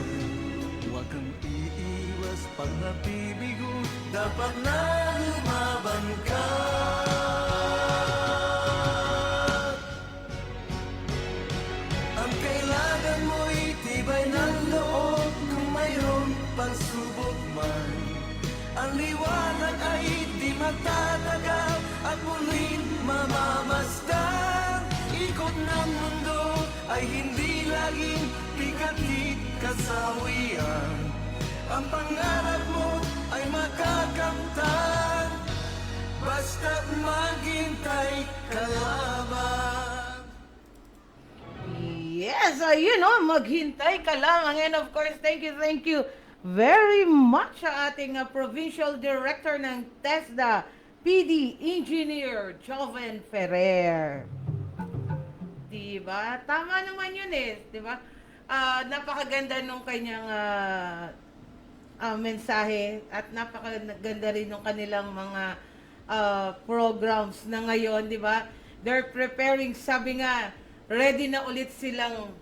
Huwag kang iiwas pag nabibigo, dapat na lumaban ka. Ang kailangan mo'y tibay ng loob kung mayroong pagsubok man. Ang liwanag ay di magtatagal at muling mamamasdan. Ikot ng mundo ay hindi laging pikakit kasawian. Ang pangarap mo ay makakamtan, basta't maghintay ka lamang. Yes, maghintay ka lamang. And of course, thank you very much sa ating Provincial Director ng TESDA, PD Engineer Joven Ferrer. Diba? Tama naman yun diba? Napakaganda nung kanyang mensahe at napakaganda rin nung kanilang mga programs na ngayon, diba? They're preparing, sabi nga, ready na ulit silang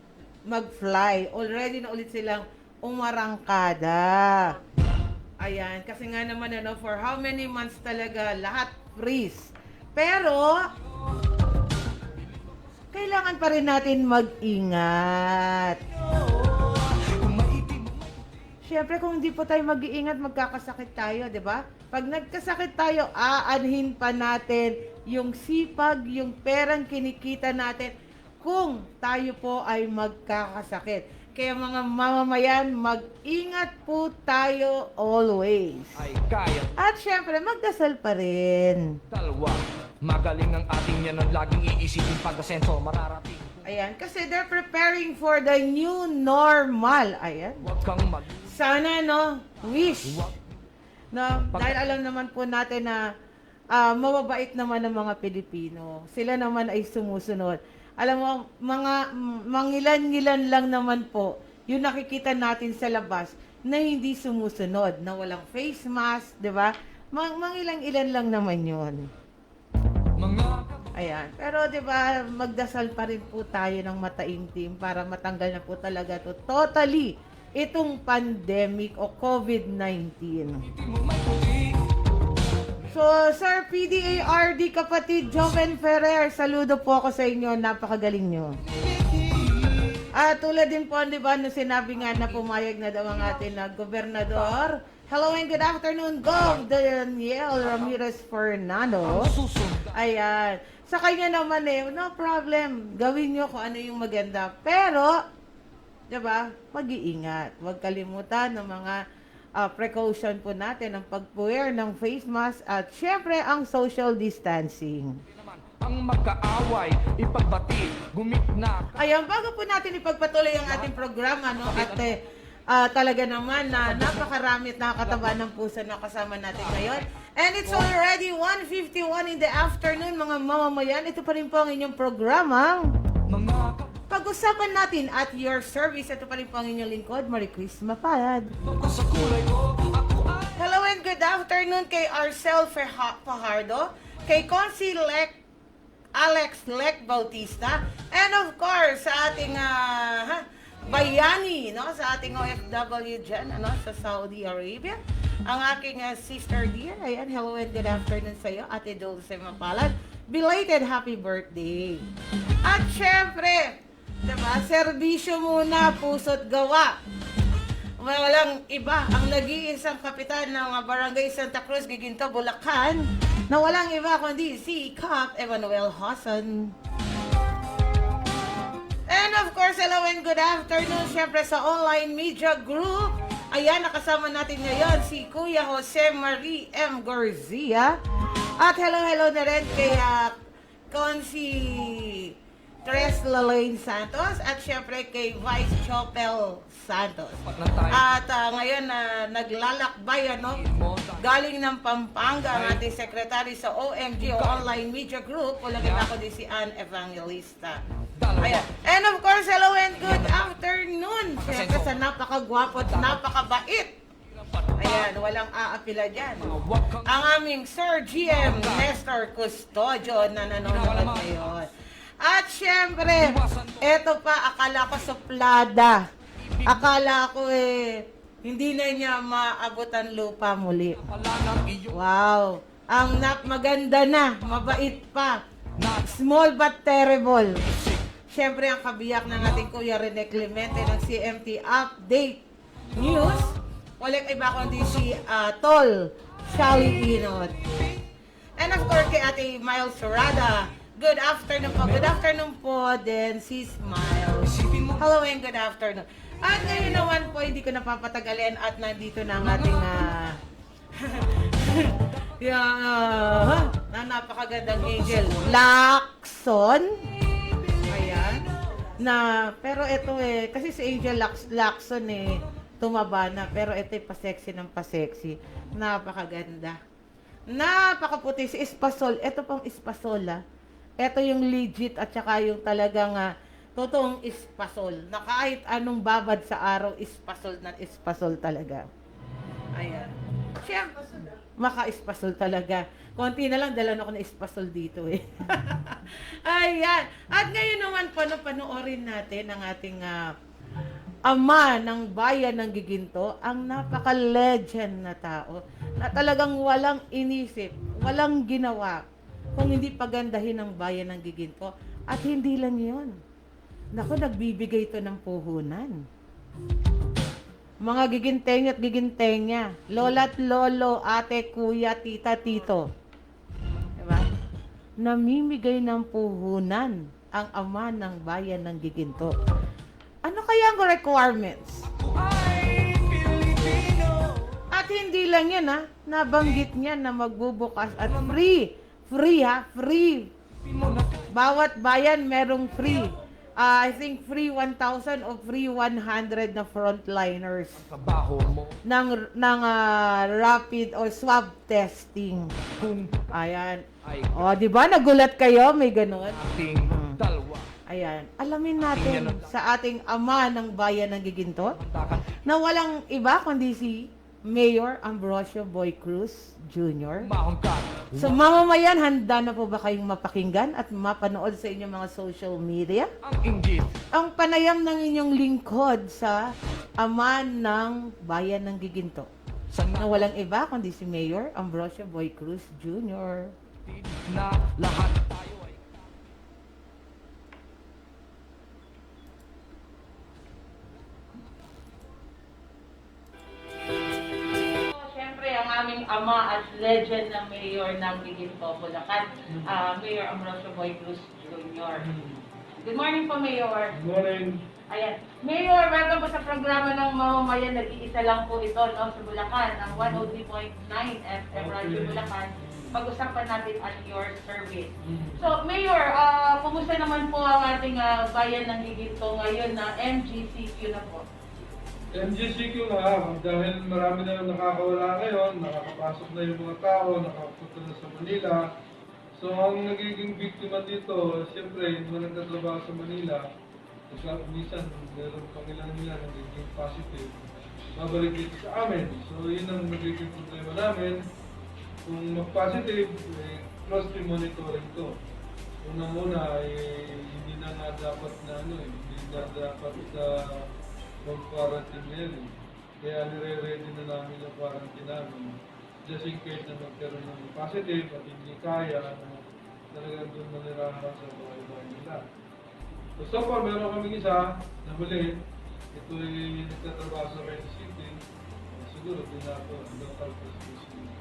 mag-fly. Already na ulit silang umarangkada. Ayan, kasi nga naman for how many months talaga lahat freeze. Pero kailangan pa rin natin mag-ingat. Siyempre, kung hindi po tayo mag-iingat, magkakasakit tayo, di ba? Pag nagkasakit tayo, aanhin pa natin yung sipag, yung perang kinikita natin, kung tayo po ay magkakasakit. Kaya mga mamamayan, mag-ingat po tayo always. Ay kaya At syempre, magdasal pa rin. dalawa. Magaling ang ating yan ang laging iisipin pag-asenso mararating. Ayan, kasi they're preparing for the new normal. Ayan. Huwag kang mag... Sana, no, wish. Huwag No, dahil alam naman po natin na mababait naman ng mga Pilipino. Sila naman ay sumusunod. Alam mo, mga mangilan-ngilan lang naman po yung nakikita natin sa labas na hindi sumusunod, na walang face mask, di ba? Mangilang-ilan lang naman yun. mga... Ayan. Pero 'di ba, magdasal pa rin po tayo ng mataimtim para matanggal na po talaga to totally itong pandemic o COVID-19. So, Sir PDARD kapatid Joven Ferrer, saludo po ako sa inyo, napakagaling nyo. Tulad din po, di ba, na sinabi nga na pumayag na daw ang ating gobernador. Hello and good afternoon, Gov. Daniel Ramirez Fernando. Susunod. Ayan. Sa kanya naman no problem. Gawin nyo kung ano yung maganda. Pero, diba, mag-iingat. Huwag kalimutan ng mga precaution po natin, ang pag-wear ng face mask at syempre ang social distancing. Ang magkaaway, ipagbati, gumitna. Ayan, bago po natin ipagpatuloy ang ating programa, no, at talaga naman na napakarami at nakakataba ng puso na kasama natin ngayon. And it's already 1:51 in the afternoon, mga mamamayan. Ito pa rin po ang inyong programang Mga pag-usapan natin at your service. Ito pa rin po ang inyong lingkod, Marie Chris Mapalad. kapag sa kulay ko, ako ay... Hello and good afternoon kay Arcel Fajardo, kay Consi Alex Lec Bautista, and of course sa ating bayani, no, sa ating OFW dyan, sa Saudi Arabia, ang aking sister dear. Ayan, hello and good afternoon sa iyo, Ate Dulce Mapalad. Belated happy birthday. At syempre, diba, serbisyo muna, puso't gawa. Walang iba, ang nag-iisang kapitan ng Barangay Santa Cruz, Giginto, Bulacan, na walang iba kundi si Cap Emmanuel Hassan. And of course, hello and good afternoon, syempre sa online media group. Ayan, nakasama natin ngayon si Kuya Jose Marie M. Garcia. At hello na rin kay Consi Tres Lalaine Santos at syempre kay Vice Chopel Santos. At ngayon naglalakbay galing ng Pampanga ang ating secretary sa OMG o Online Media Group. Ulagin ako din si Ann Evangelista. Ayan. And of course, hello and good afternoon. Siyempre sa napakagwapo at napakabait. Ayan, walang aapila dyan. Ang aming Sir GM Nestor Custodio na nanonood ngayon. At syempre, eto pa, akala ko suplada. Akala ko hindi na niya maabot ang lupa muli. Wow. Ang maganda na, mabait pa. Small but terrible. Syempre, ang kabiyak ng ating Kuya Rene Clemente ng CMT Update News. Walang iba kundi si Tol Sally Inot. And of course, kay Ate Miles Sorada. Good afternoon po. Good afternoon po din si Smiles. Hello and good afternoon. At ngayon naman po, hindi ko napapatagalin at nandito na ang ating na napakagandang Angel Lacson. Ayan. Pero ito kasi si Angel Lacson tumaba na. Pero ito pa-sexy ng pa-sexy. Napakaganda. Napakaputi. Si Espasol. Ito pang Espasol, Ito yung legit at saka yung talagang totoong Espasol. Na kahit anong babad sa araw, Espasol na Espasol talaga. Ayan. Siyempre, maka-Espasol talaga. Konti na lang, dala na ako na Espasol dito Ayan. At ngayon naman, panoorin natin ang ating ama ng bayan ng Giginto, ang napaka-legend na tao na talagang walang inisip, walang ginawa kung hindi pagandahin ang bayan ng Giginto. At hindi lang yun. Naku, nagbibigay ito ng puhunan. Mga gigintenya at gigintenya, lola at lolo, ate, kuya, tita, tito. Diba? Namimigay ng puhunan ang ama ng bayan ng Giginto. Ano kaya ang requirements? Ay, Pilipino. At hindi lang yan ha, nabanggit niya na magbubukas at free. Free ha, free. Bawat bayan merong free. I think free 1,000 o free 100 na frontliners Trabaho mo ng rapid o swab testing. kung Ayan. ay O, di ba? Nagulat kayo? May ganun. ating dalawa. Ayan. Alamin natin sa ating ama ng bayan ng Giginto Mandakan na walang iba kundi si Mayor Ambrosio Boy Cruz Jr. umahon ka. So, mamamayan, handa na po ba kayong mapakinggan at mapanood sa inyong mga social media? Ang inggit Ang panayam ng inyong lingkod sa ama ng bayan ng Giginto sa na walang iba kundi si Mayor Ambrosio Boy Cruz Jr. natin na lahat tayo ay Siyempre, ang aming ama at legend na mayor ng Giginto, Bulacan, Mayor Ambrosio Boy Cruz Jr. Good morning po, Mayor. Good morning. Ayan. Mayor, welcome po sa programa ng mamamayan. Nag-iisa lang po ito, no, sa Bulacan, ang 103.9 FM Radio Bulacan. Pag-usapan natin at your service. So, Mayor, kumusta naman po ang ating bayan ng Giginto ngayon na MGCQ na po? MGCQ na, dahil marami na nakakawala ngayon, nakakapasok na yung mga tao, nakapunta na sa Manila. So, ang nagiging biktima dito, siyempre, yung mga nagtatrabaho sa Manila, minsan, meron pang ilan nila nagiging positive, babalik dito sa amin. So, yun ang nagiging problema namin. Kung mag-positive, closely monitoring to. Unang-una, hindi na nga dapat na hindi na dapat mag-quarantine ngayon. Kaya nire-ready na namin yung quarantine namin. Just in case na magkaroon ng positive at hindi kaya na talagang doon manirahan sa bahay-bahay nila. So far, meron kaming isa na muli. Ito ay nagtatrabaho sa Red City. Siguro din ako ang local presbytery.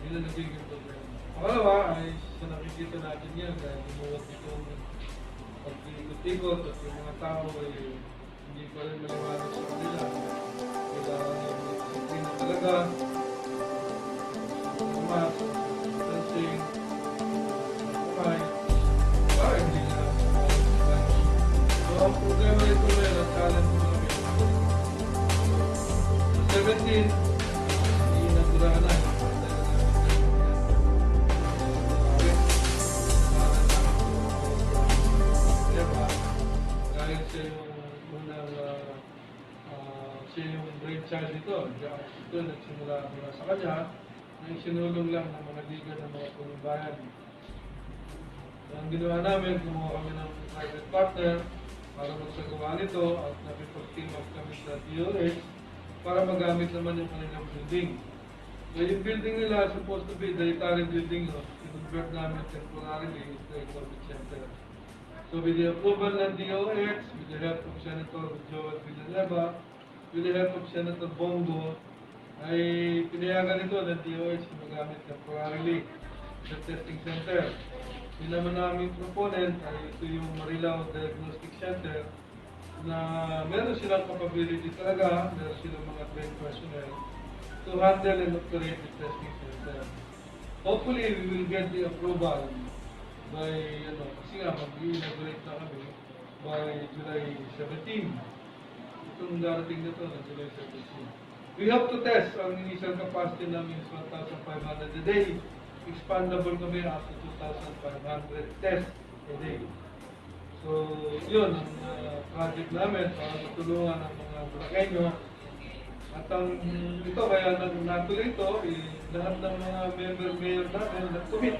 Yun ang nagiging problema. Pangalawa ay sa nakikita natin yan dahil lumuwag itong pag-ikot-ikot at yung mga tao ay hindi pa rin maliwanag sa kanila. Kailangan yung disiplina talaga. Mask, dancing, kamay, para hindi na so ang problema nito ngayon ang challenge mo kami. 17, hindi nagduraan na. Dahil siya yung unang siya yung brainchild nito. Ito nagsimula mula sa kanya na isinulong lang ng mga liga ng mga pumbayan. Ang ginawa namin, kumuha kami ng private partner para magsagawa nito at nakipag-team up kami sa DOH para magamit naman yung kanilang building. So yung building nila supposed to be dietary building, no? Sinubert namin temporarily into a COVID center. So with the approval ng DOH, with the help of Senator Joel Villanueva, with the help of Senator Bongo, ay pinayagan ito ng DOH na magamit temporarily sa testing center. Yung naman naming proponent ay ito yung Marilao Diagnostic Center na meron silang capability talaga, meron silang mga trained personnel to handle and operate the testing center. Hopefully, we will get the approval by, kasi nga, mag-inaugurate na kami by July 17. Itong darating na ito na July 17. We hope to test. Ang initial capacity namin is 1,500 a day. Expandable kami up to 2,500 tests a day. So, yun ang project namin para matulungan ang mga Bulakenyo. At ang ito, kaya natuloy ito, lahat ng mga member-mayor natin nag-commit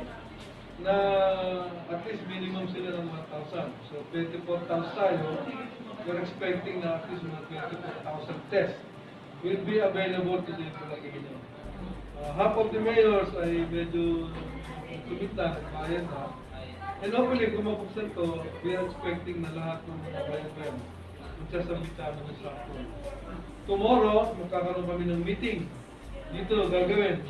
na at least minimum sila ng 1,000. So, 24,000 tayo. We're expecting na at least mga 24,000 tests will be available to the Bulakenyo. Half of the mayors ay medyo kumita, nagbayad na. And hopefully, kung mabuksan to, we are expecting na lahat ng mga bayan-bayan magsasabit namin ng sakto. Tomorrow, magkakaroon kami ng meeting. Dito, gagawin.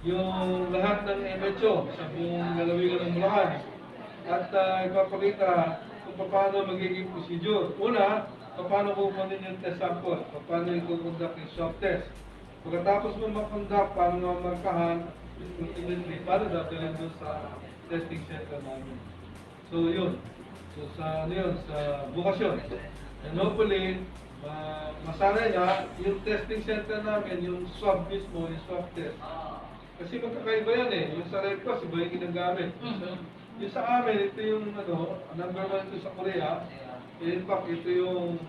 Yung lahat ng MHO sa buong lalawigan ng Bulacan at ipapakita kung paano magiging procedure. Una, paano kukunin yung test sample, paano i-conduct yung swab test. Pagkatapos mo makonduct, paano mamarkahan, ultimately, paano dadalhin doon sa testing center namin. So yun. So sa ano yun, sa bukas yun. And hopefully, masanay na yung testing center namin, yung swab mismo, yung swab test. Kasi magkakaiba yan eh. Yung sa Red Cross, iba yung ginagamit. Yung sa amin, ito yung number 1 ito sa Korea. In fact, ito yung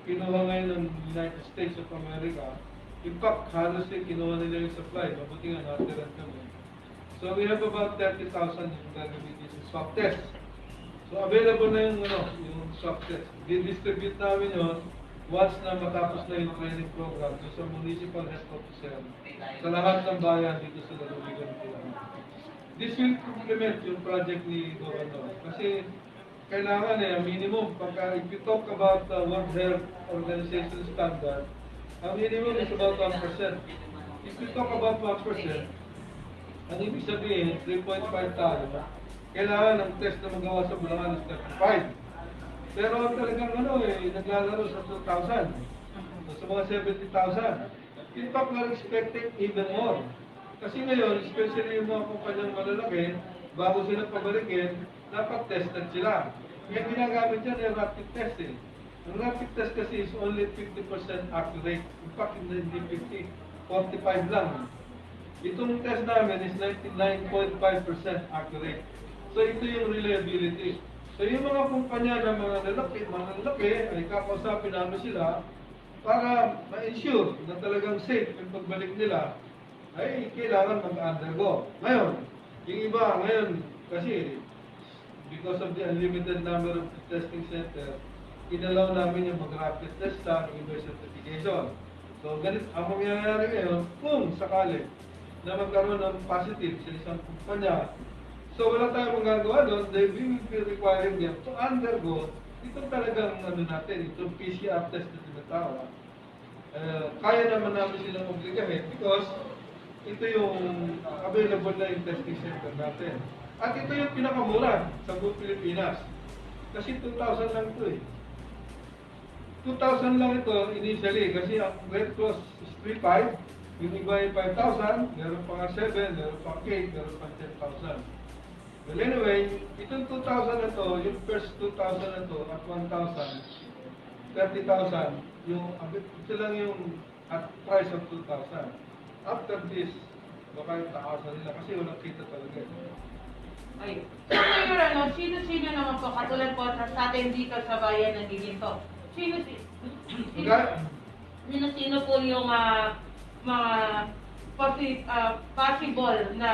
kinuha ngayon ng United States of America. In fact, halos yung kinuha nila yung supply. Mabuti nga natiran kami. So we have about 30,000 yung gagamitin sa swab test. So available na yung swab test. Di-distribute namin yun once na matapos na yung training program doon sa municipal health officer sa lahat ng bayan dito sa lalawigan ng Pilipinas. This will complement yung project ni Governor. Kasi kailangan minimum, pagka if you talk about World Health Organization standard, ang minimum is about 1%. If you talk about 1%, ang ibig sabihin, 3.5 tayo, kailangan ng test na magawa sa Bulacan is 35. Pero ang talagang naglalaro sa 2,000. So, sa mga 70,000. In fact, we're expecting even more. Kasi ngayon, especially yung mga kumpanyang malalaki, bago sila pabalikin, dapat tested sila. Kaya ginagamit yan yung rapid test eh. Ang rapid test kasi is only 50% accurate. In fact, hindi 50, 45 lang. Itong test namin is 99.5% accurate. So ito yung reliability. So yung mga kumpanya ng mga lalaki, ay kakausapin namin sila para ma-ensure na talagang safe yung pagbalik nila ay kailangan mag-undergo. Ngayon, yung iba ngayon kasi because of the unlimited number of testing center, inalaw namin yung mag-rapid test sa iba certification. So ganit ang mangyayari ngayon kung sakali na magkaroon ng positive sa isang kumpanya. So wala tayong magagawa doon, they will be requiring them to undergo itong talagang natin, itong PCR test na tinatawag. Kaya naman namin silang obligahin because ito yung available na yung testing center natin. At ito yung pinakamura sa buong Pilipinas. Kasi 2,000 lang ito eh. 2,000 lang ito initially kasi ang Red Cross is 3,500, yung iba ay 5,000, meron pa nga 7, meron pa 8, meron pa 10,000. Well anyway, itong 2,000 na to, yung first 2,000 na to at 1,000, 30,000, ito lang yung at price of 2,000. After this, baka yung taasan nila kasi walang kita talaga. Ay. So ngayon, sino-sino naman po, katulad po sa atin dito sa bayan ng Giginto, sino po yung mga possible na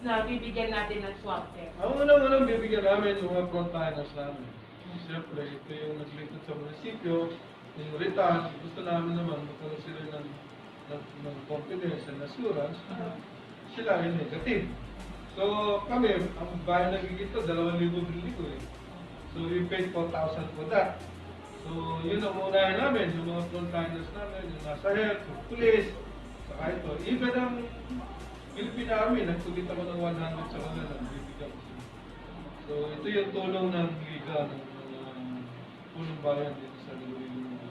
na bibigyan natin ng swab test? Ang unang bibigyan namin yung mga frontliners namin. Siyempre, ito yung naglingkod sa munisipyo, yung return, gusto namin naman magkaroon sila ng confidence and assurance, sila ay negative. So kami, ang bayan ng Giginto, 2,000 bilhin eh. So we paid 4,000 for that. So yun ang unahin namin, yung mga frontliners namin, yung nasa health, yung police, saka ito. Even ang Philippine Army, nagtugit ako ng 100 sa kanila, bibigyan ko sila. So ito yung tulong ng Liga ng punong bayan dito sa Luluwigan.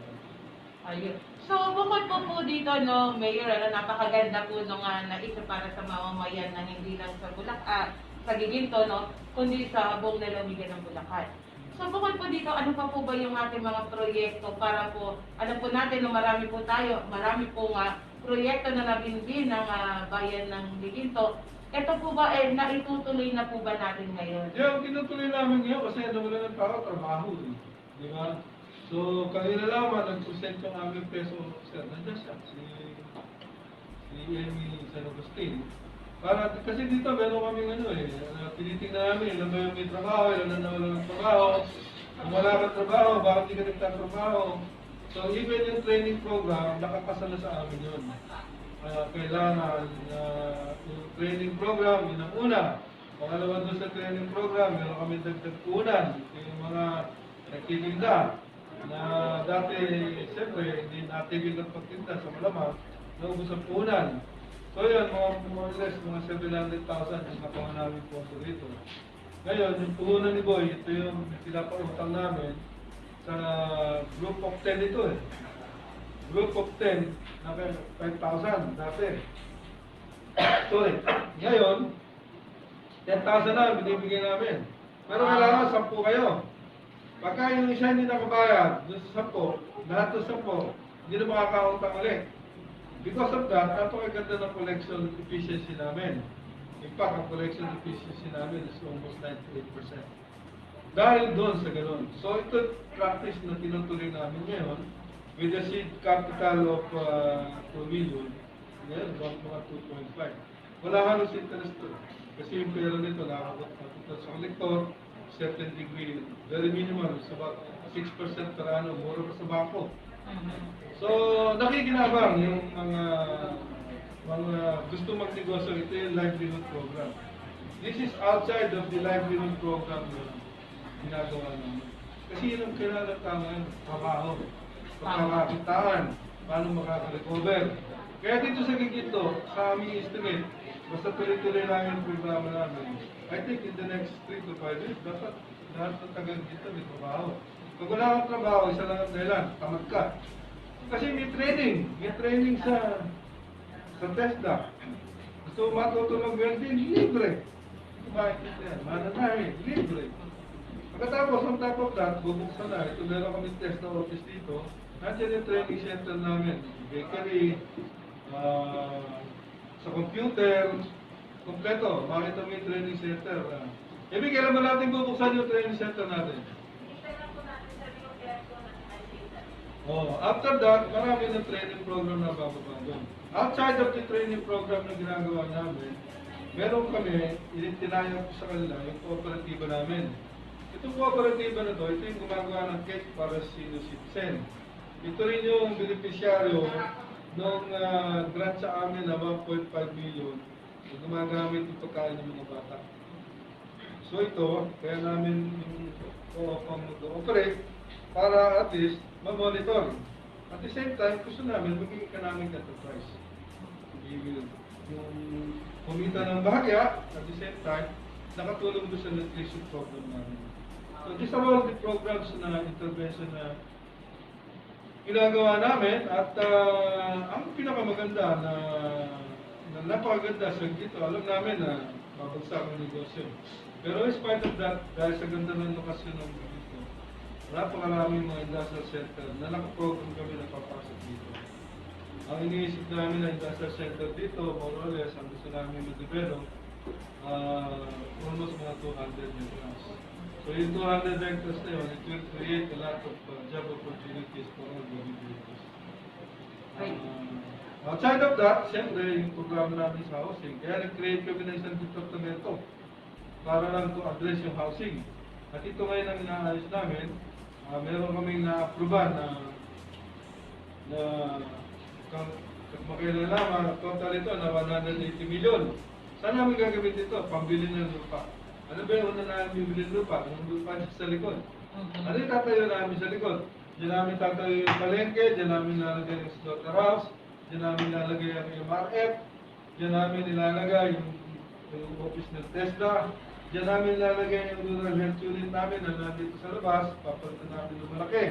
Ayun. So, bukod po dito, no, Mayor, napakaganda po nung naisa para sa mamamayan na hindi lang sa Bulacan, sa Giginto, no, kundi sa buong lalawigan ng Bulacan. So, bukod po dito, ano pa po ba yung ating mga proyekto para po, alam po natin na marami pong proyekto na nabinbin ng bayan ng Giginto. Ito po ba, naitutuloy na po ba natin ngayon? Yung tinutuloy namin ngayon kasi wala ng tao, trabaho. Di ba? So, kanina lamang, nag-present yung aming peso officer. Nandiyan siya, si Amy San Agustin. Kasi dito, meron kaming tinitingnan namin, ilan ba yung may trabaho, ilan na wala ng trabaho. Kung wala kang trabaho, bakit di ka nagtatrabaho? So, even yung training program, nakapasa na sa amin yun. Kailangan yung training program, yun ang una. Pangalawa doon sa training program, meron kami dagdag-unan. Yung mga nagtitinda na dati, siyempre, hindi natigil ng pagtinda sa malamang, naubos ang punan. So yun, mga more or less, mga 700,000 yung nakuha namin po dito. Ngayon, yung puhunan ni Boy, ito yung pinapautang namin sa group of 10 ito eh. Group of 10, na 5,000 dati. Sorry. Ngayon, 10,000 na binibigyan namin. Pero kailangan 10 kayo. Pagka yung isa hindi nakabayad, doon sa 10, lahat ng 10, hindi na makakautang ulit. Because of that, napakaganda ng collection efficiency namin. In fact, ang collection efficiency namin is almost 98%. Dahil doon sa ganun. So ito practice na tinutuloy namin ngayon with a seed capital of 2 million, ngayon mga 2.5. Wala halos interest to. Kasi yung pera nito nakakot sa collector, certain degree, very minimal, it's about 6% per annum, mura pa sa bangko. So, nakikinabang yung mga gusto magnegosyo, ito yung livelihood program. This is outside of the livelihood program na ginagawa namin. Kasi yun ang kailangan ng trabaho, pagkakakitaan, paano makaka-recover. Kaya dito sa Gigito, sa aming estimate, basta tuloy-tuloy lang yung programa namin, I think in the next 3 to 5 years, dapat lahat ng taga dito may trabaho. Pag wala kang trabaho, isa lang ang dahilan, tamad ka. Kasi may training sa TESDA. Gusto mo matutulog welding, libre. Bakit ito yan? Mananahin, libre. Pagkatapos, on top of that, bubuksan na. Ito meron kami test na office dito. Nandiyan yung training center namin. Bakery, sa computer, kompleto. Makita mo yung training center. Ibig, kailan ba natin bubuksan yung training center natin? After that, marami ng training program na bababa doon. Outside of the training program na ginagawa namin, meron kami, itinayang ko sa kanila yung kooperatiba namin. Itong kooperatiba na to, ito yung gumagawa ng cake para sa senior citizen. Ito rin yung beneficiaryo ng grant sa amin na 1.5 million na gumagamit yung pagkain ng mga bata. So ito, kaya namin yung mag-operate para at least ma-monitor. At the same time, gusto namin maging economic enterprise. Yung kumita ng bahagya, at the same time, nakatulong doon sa nutrition program namin. So these are all the programs na intervention na ginagawa namin at ang pinakamaganda na napakaganda sa dito, alam namin na babagsak ang negosyo. Pero in spite of that, dahil sa ganda ng lokasyon ng dito, napakaraming mga industrial center na nakaprogram kami na papasok dito. Ang iniisip namin na industrial center dito, more or less, ang gusto namin ma-develop, almost mga 200 hectares. So yung 200 hectares na yun, it will create a lot of job opportunities for all the individuals. Outside of that, siyempre, yung programa namin sa housing, kaya nag-create kami ng isang departamento para lang to address yung housing. At ito ngayon ang inaayos namin, meron kaming na-approvean na kung makilalaman, total ito na 180 million. Saan namin gagawin ito? Pambili ng lupa. Ano ba yung una namin bibili ng lupa? Yung lupa sa likod. Ano yung tatayo namin sa likod? Diyan namin tatayo yung palengke, diyan namin lalagay yung slaughterhouse, diyan namin lalagay yung MRF, diyan namin nilalagay yung office ng TESDA, diyan namin lalagay yung rural health unit namin na nandito sa labas, papalitan namin yung malaki.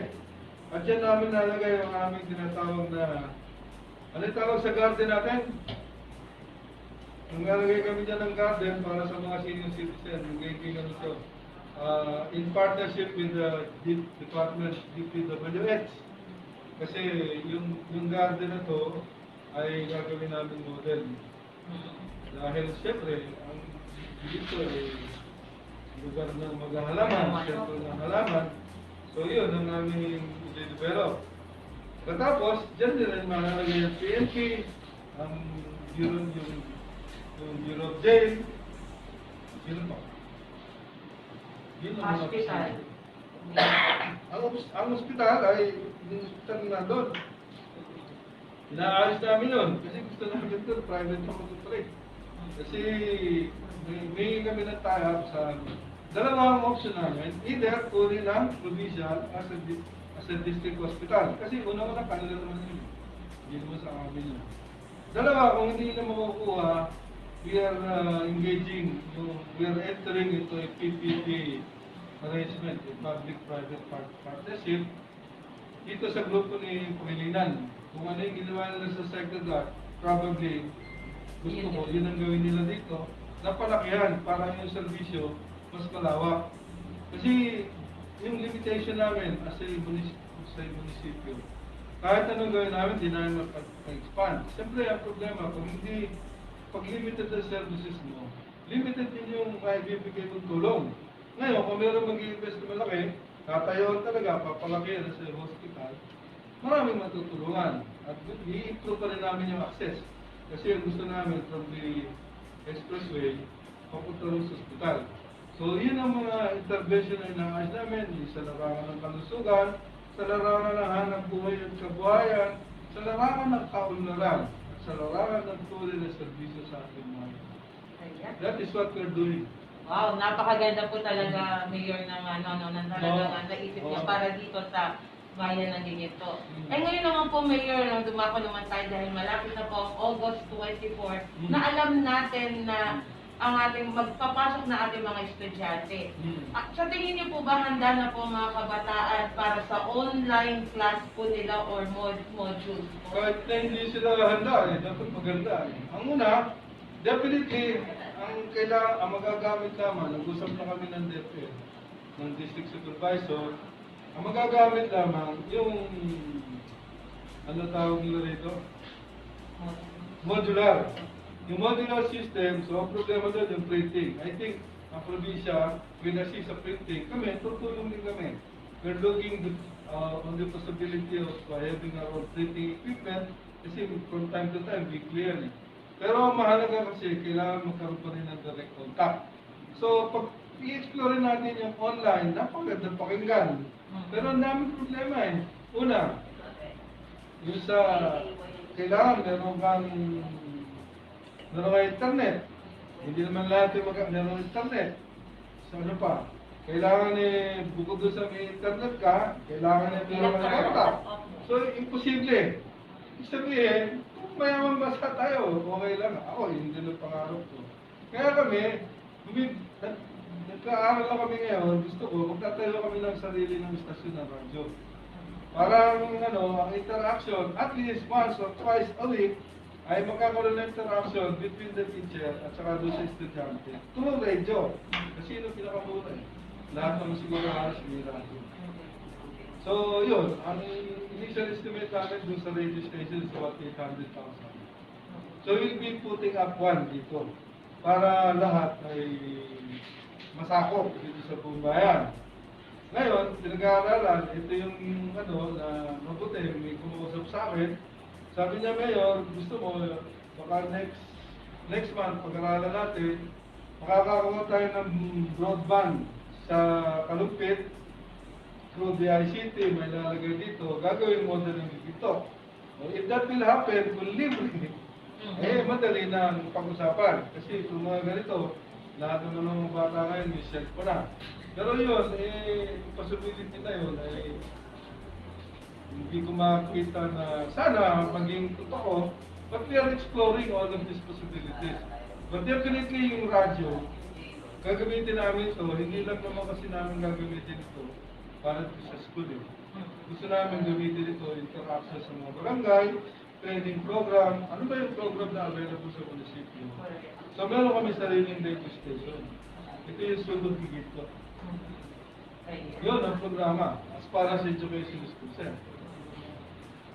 At diyan namin lalagay yung aming tinatawag na, ano yung tawag sa garden natin? Naglalagay kami dyan ng garden para sa mga senior citizen, yung gagawin kami ito. In partnership with the Department DPWH. Kasi yung garden na to ay gagawin namin model. Dahil siyempre, ang dito ay lugar ng maghahalaman, sentro ng halaman. So yun ang namin i-develop. Katapos, dyan din rin malalagay ang PNP, ang Bureau of Jail, yun pa. Hospital. Ang ospital ay yung ospital na doon. Inaayos namin yun kasi gusto namin ito, private na mag-operate. Kasi may kami na tie-up sa dalawang option namin, either kunin lang provincial as a district hospital. Kasi una-una kanila naman yun. Hindi naman sa amin yun. Dalawa, kung hindi na makukuha, we are engaging, we are entering into a PPP arrangement, a public-private partnership, dito sa grupo ni Pangilinan. Kung ano yung ginawa nila sa second lot, probably gusto ko, yun ang gawin nila dito. Napalakihan para yung serbisyo mas malawak. Kasi yung limitation namin as a munisipyo, kahit anong gawin namin, di namin mag-expand. Siyempre, ang problema, pag limited ang services mo, limited din yung maibibigay mong tulong. Ngayon, kung meron mag-i-invest na malaki, tatayoan talaga, papalaki na sa hospital, maraming matutulungan. At i-improve pa rin namin yung access. Kasi yung gusto namin from the expressway, papunta rin sa hospital. So, yun ang mga intervention na inaayos namin, sa larangan ng kalusugan, sa larangan ng hanap buhay at kabuhayan, sa larangan ng kaunlaran, sa larangan ng tuloy na serbisyo sa ating mga. That is what we're doing. Wow, napakaganda po talaga, Mayor, ng talagang naisip niya para dito sa bayan ng Ginito. Eh ngayon naman po, Mayor, nang dumako naman tayo dahil malapit na po ang August 24, na alam natin na ang ating magpapasok na ating mga estudyante. Sa tingin niyo po ba handa na po mga kabataan para sa online class po nila or modules po? Kahit na hindi sila handa, dapat maganda. Ang una, definitely, ang magagamit lamang, nag-usap na kami ng DepEd, ng District Supervisor, ang magagamit lamang yung, ano tawag nila rito? Modular. Yung modular system, so ang problema doon yung printing. I think, ang probinsya, winasi sa printing, kami, tutulong din kami. We're looking on the possibility of having our own printing equipment, kasi from time to time, we clear it. Pero ang mahalaga kasi, kailangan magkaroon pa rin ng direct contact. So, pag i-explore natin yung online, napaganda pakinggan. Pero ang daming problema eh. Una, yung sa, kailangan meron kang internet. Hindi naman lahat yung meron internet. So ano pa? Kailangan bukod doon sa may internet ka, kailangan meron kang contact. So, imposible. Ibig sabihin, kung mayaman basta tayo, okay lang. Ako, hindi na pangarap ko. Kaya kami, nagka-aaral lang kami ngayon, gusto ko, magtatayo kami ng sarili ng istasyon ng radyo. Para ang interaction, at least once or twice a week, ay magkakaroon ng interaction between the teacher at saka doon sa estudyante. Through radio. Kasi yun ang pinakamura eh. Lahat ng siguro halos may radio. So, yun. Ang initial estimate namin doon sa radio station is about 800,000. So, we'll be putting up one dito para lahat ay masakop dito sa buong bayan. Ngayon, pinag-aaralan, ito yung na mabuti, may kumuusap sa akin. Sabi niya, Mayor, gusto mo, baka next month, pag-aralan natin, makakakuha tayo ng broadband sa Kalumpit, through the ICT, may lalagay dito, gagawin mo din ng dito. If that will happen, kung libre, madali na ang pag-usapan. Kasi kung mga ganito, lahat ng mga bata ngayon, may cellphone na. Pero yun, possibility na yun, hindi ko makita na sana maging totoo, but we are exploring all of these possibilities. But definitely yung radyo, gagamitin namin ito, hindi lang naman kasi namin gagamitin ito para sa school. Gusto namin gamitin ito, interaction sa mga barangay, training program, ano ba yung program na available sa munisipyo? So meron kami sariling radio station. Ito yung sunod higit ko. Yun ang programa, as far as education is concerned.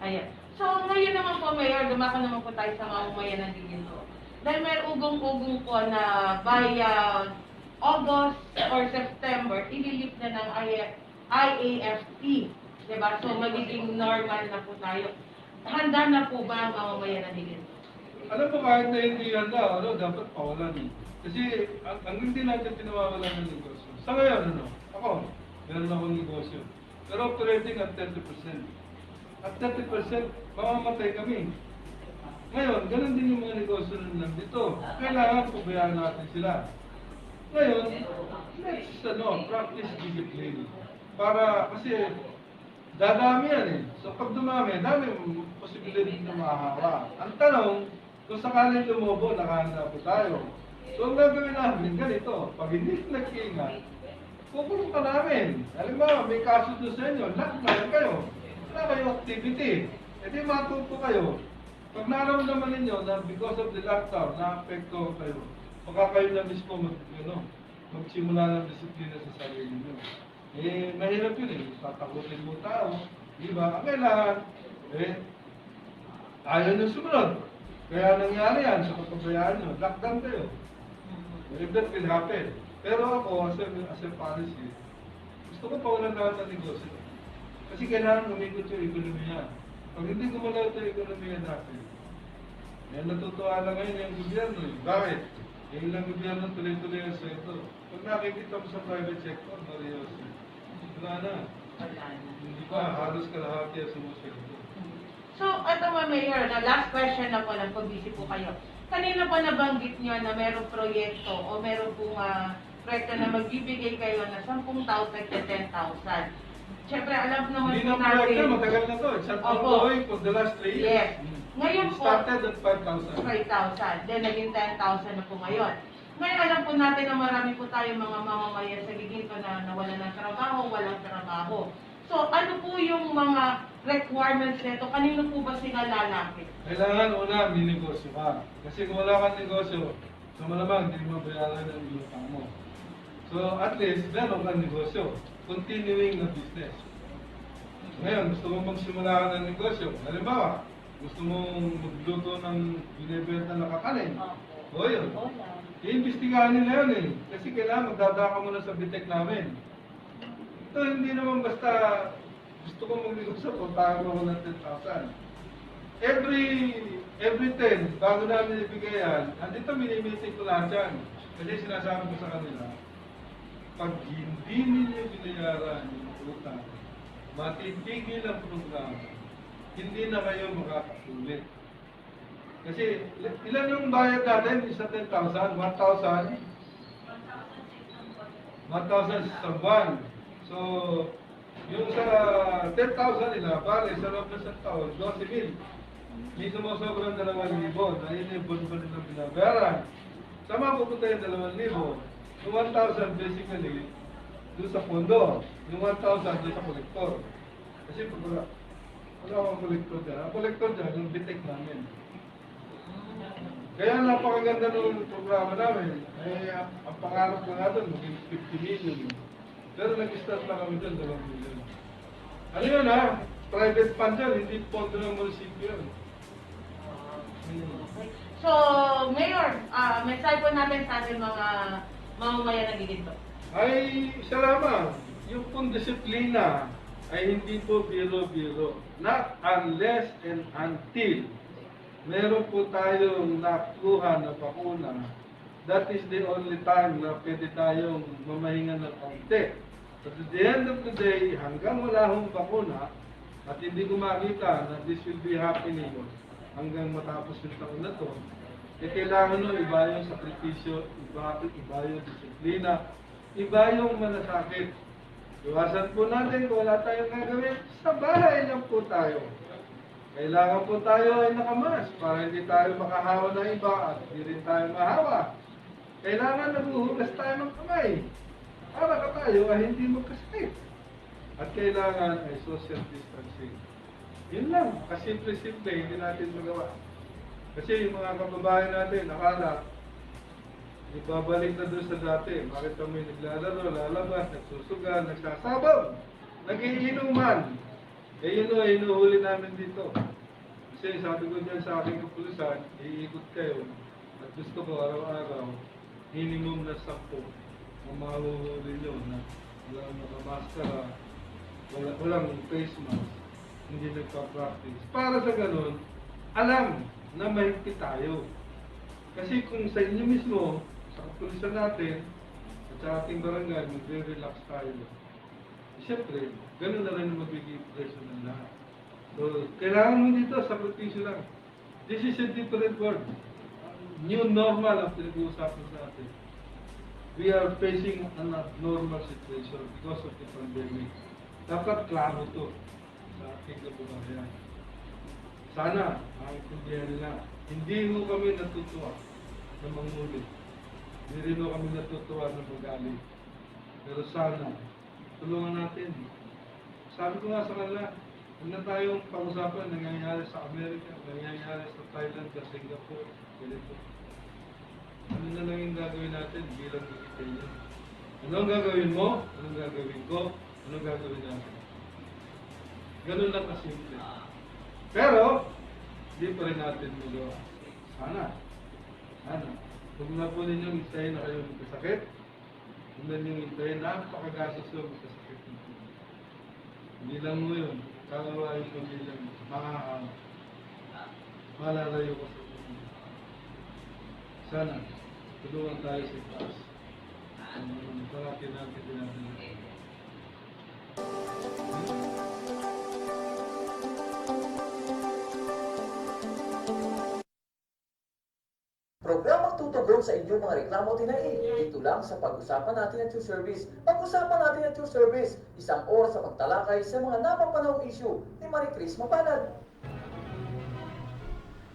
Ayan. So, ngayon naman po, Mayor, dumako naman po tayo sa mamamayan ng Ginito. Dahil may ugong-ugong po na by August or September, ililip na ng IAFP. Diba? So, magiging normal na po tayo. Handa na po ba ang mamamayan ng Ginito? Alam mo, kahit na hindi handa, dapat pawalan eh. Kasi, ang hindi natin pinawawalan ng negosyo. Sa ngayon, ako, meron akong negosyo. Pero operating at 30%. At 30%, mamamatay kami. Ngayon, ganun din yung mga negosyo na nandito. Kailangan pabayaan natin sila. Ngayon, let's practice discipline. Para, kasi, dadami yan eh. So, pag dumami, dami posibilidad na mahahawa. Ang tanong, Kung sakaling lumobo, nakahanda po tayo. So ang gagawin namin, ganito, pag hindi nag-iingat, kukulong ka namin. Alam mo, may kaso doon sa inyo, lockdown kayo. Wala kayo activity. E di matuto kayo. Pag naramdaman ninyo na because of the lockdown, na-apekto kayo, baka kayo na mismo magsimula ng disiplina sa sarili niyo. Eh, mahirap yun eh. Tatakutin mo tao. Di ba? Ang kailangan, ayaw nyo sumunod. Kaya nangyari yan sa pagpabayaan nyo. Lockdown kayo. If that will happen. Pero ako, as a policy, gusto ko pawalan lahat ng negosyo. Kasi kailangan umikot yung ekonomiya. Pag hindi gumalaw ito yung ekonomiya natin, natutuwa lang ngayon yung gobyerno. Bakit? Yung ilang gobyerno tuloy-tuloy ang sweldo. Pag nakikita mo sa private sector, seryoso. Wala na. Hindi ba? Halos kalahati ang sumusweldo. So, ito mga Mayor, na last question na po lang, kung busy po kayo. Kanina po nabanggit nyo na merong proyekto o meron pong proyekto na magbibigay kayo na 10,000 to 10,000. Siyempre, alam naman Hindi po na proyekto, natin. matagal na to. It's Opo. ongoing for the last 3 years. Yes. Ngayon It po, started at 5,000. 5,000. Then, naging 10,000 na po ngayon. Ngayon, alam po natin na marami po tayong mga mamamayan sa Giginto na nawalan ng trabaho, walang trabaho. So, ano po yung mga requirements nito? Kanino po ba sila lalapit? Kailangan una, may negosyo ka. Kasi kung wala kang negosyo, so malamang hindi mo bayaran ang utang mo. So, at least, meron kang negosyo. Continuing na business. Ngayon, gusto mo magsimula ka ng negosyo. Halimbawa, gusto mong magluto ng binibenta na kakanin. O yun. I-imbestigahan nila yun eh. Kasi kailangan magdadaka muna sa bitek namin. Ito hindi naman basta gusto ko magnegosyo, puntahan ko ng 10,000. Every 10, bago namin ibigay yan, andito minimiting ko lahat yan. Kasi sinasabi ko sa kanila, pag hindi ninyo binayaran yung utang, matitigil ang programa, hindi na kayo makakasulit. Kasi ilan yung bayad natin? Isa 10,000, 1,000? 1,000 sa buwan. So, yung sa 10,000 nila, pare, sa loob ng isang taon, 12,000. May sumusobrang 2,000 na yun yung buwan nilang binabayaran. Sama pupunta yung 2,000. Yung 1,000 basically, doon sa pondo. Yung 1,000 doon sa kolektor. Kasi pag wala akong kolektor dyan. Ang kolektor dyan, yung bitek namin. Kaya napakaganda ng programa namin. Ang pangarap ko nga doon, maging 50 million. Pero nag-start na kami doon, 2 million. Ano yun ha? Private fund yan, hindi pondo ng munisipyo yun. So, Mayor, mensahe po natin sa ating mga mamamayan na Giginto. Ay, salamat. Yung pong disiplina ay hindi po biro-biro. Not unless and until meron po tayong nakuha na bakuna, that is the only time na pwede tayong mamahinga ng kaunti. But at the end of the day, hanggang wala hong bakuna at hindi ko makita na this will be happening hanggang matapos yung taon na to, kailangan nyo iba yung sakripisyo, iba yung disiplina, iba yung malasakit. Iwasan po natin kung wala tayong gagawin, sa bahay lang po tayo. Kailangan po tayo ay nakamas para hindi tayo makahawa ng iba at hindi rin tayo mahawa. Kailangan naghuhugas tayo ng kamay para tayo ay hindi magkasakit. At kailangan ay social distancing. Yun lang, kasimple-simple, hindi natin magawa. Kasi yung mga kababayan natin, akala, ibabalik na doon sa dati. Bakit kami naglalaro, lalabas, nagsusugan, nagsasabog, nagiinuman. Eh yun o, inuhuli namin dito. Kasi sabi ko dyan sa aking kapulisan, iikot kayo. At gusto ko araw-araw, minimum na 10 ang mahuhuli nyo na walang nakamaskara, walang face mask, hindi nagpa-practice. Para sa ganun, alam na mahigpit tayo. Kasi kung sa inyo mismo, sa kapulisan natin, at sa ating barangay, magre-relax tayo. Siyempre, ganun na rin ang magiging impression ng lahat. So, kailangan mo dito, sakripisyo lang. This is a different world. New normal ang pinag-uusapan sa atin. We are facing an abnormal situation because of the pandemic. Dapat klaro to sa ating kabubayan. sana maintindihan nila. Hindi mo kami natutuwa na mangulit. Hindi rin mo kami natutuwa na magaling. Pero sana, tulungan natin. Sabi ko nga sa kanila, huwag na tayong pag-usapan nangyayari sa Amerika, nangyayari sa Thailand, sa Singapore, ganito. Ano na lang yung gagawin natin bilang Pilipino? Ano ang gagawin mo? Anong gagawin ko? Anong gagawin natin? Ganun lang kasimple. Pero, hindi pa rin natin magawa. Sana. Huwag na po ninyong hintayin na kayo magkasakit. Huwag na ninyong hintayin na napakagastos yung magkasakit. Hindi lang mo yun. Kakawain mo bilang malalayo ko sa pamilya. Sana, tulungan tayo sa itaas. Parating natin natin. Programang tutugon sa inyong mga reklamo tinaig. Dito lang sa Pag-usapan Natin at Your Service. Pag-usapan Natin at Your Service. Isang oras sa pagtalakay sa mga napapanahong issue ni Marie Chris Mapalad.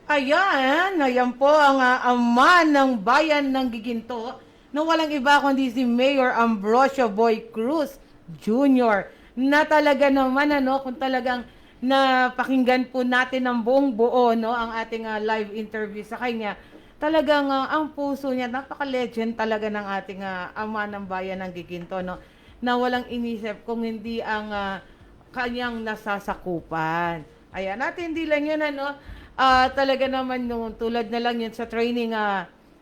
Ayan po ang ama ng bayan ng Giginto na walang iba kundi si Mayor Ambrosio Boy Cruz Jr. na talaga naman kung talagang napakinggan po natin ng buong buo ang ating live interview sa kanya. Talagang ang puso niya, napaka-legend talaga ng ating ama ng bayan ng Giginto, na walang inisip kung hindi ang kanyang nasasakupan. Ayan, at hindi lang yun, talaga naman tulad na lang yun sa training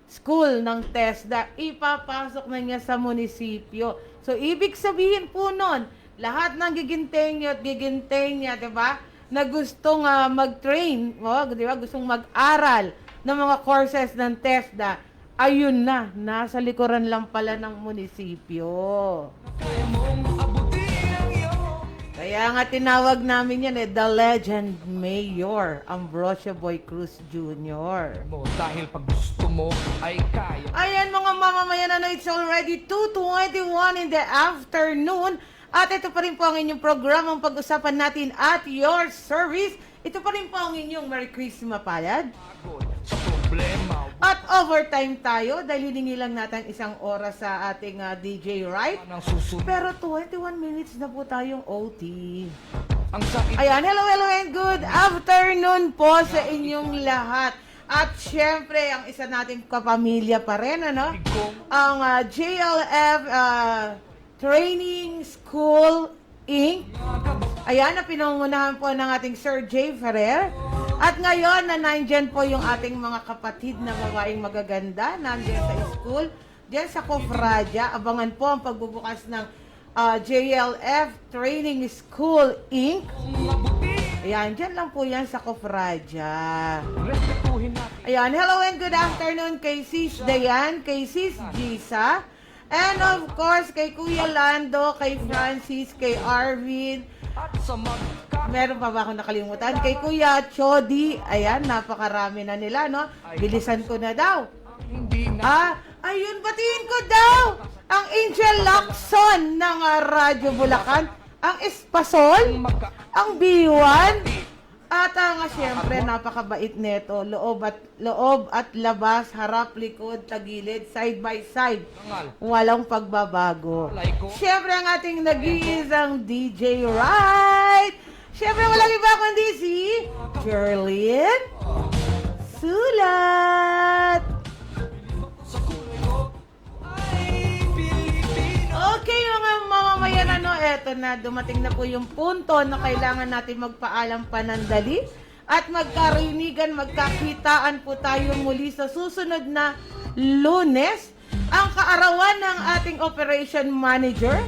school ng TESDA, ipapasok na niya sa munisipyo. So, ibig sabihin po nun, lahat ng Giginteño at Giginteña, diba, na gustong mag-train, diba, gustong mag-aral ng mga courses ng TESDA, ayun na, nasa likuran lang pala ng munisipyo. Kaya nga tinawag namin yan The Legend Mayor Ambrosio Boy Cruz Jr. Dahil pag gusto mo ay kaya. Ayan mga mamamayan, it's already 2:21 in the afternoon. At ito pa rin po ang inyong programang pag-usapan natin at your service. Ito pa rin po ang inyong Merry Christmas Mapalad. Sa problema. At overtime tayo dahil hiningi lang natin isang oras sa ating DJ Right. Ang susunod. Pero 21 minutes na po tayong OT. Ang sakit. Ayan, hello and good afternoon po sa inyong lahat. At syempre, ang isa nating kapamilya pa rin, ang JLF Training School Inc. Ayan, na pinangunahan po ng ating Sir Jay Ferrer. At ngayon, na nandyan po yung ating mga kapatid na babaeng magaganda, nandiyan sa school, diyan sa Cofradia. Abangan po ang pagbubukas ng JLF Training School Inc. Ayan, dyan lang po yan sa Cofradia. Respetuhin natin. Ayan, hello and good afternoon kay Sis Dayan, kay Sis Gisa, and of course, kay Kuya Lando, kay Francis, kay Arvin. At sa Meron pa ba akong nakalimutan? Kay Kuya Chody. Ayan, napakarami na nila, Bilisan ko na daw. hindi na. Ayun, batiin ko daw ang Angel Lacson ng Radyo Bulacan, ang Espasol, ang B1, at siyempre, napakabait nito. Loob at labas, harap, likod, tagilid, side by side. Walang pagbabago. Siyempre, ang ating nag-iisang DJ Right. Siyempre, walang iba kundi si Jerlyn Sulat. Okay, mga mamamayan, eto na, dumating na po yung punto na kailangan natin magpaalam panandali at magkarinigan, magkakitaan po tayo muli sa susunod na Lunes. Ang kaarawan ng ating Operation Manager,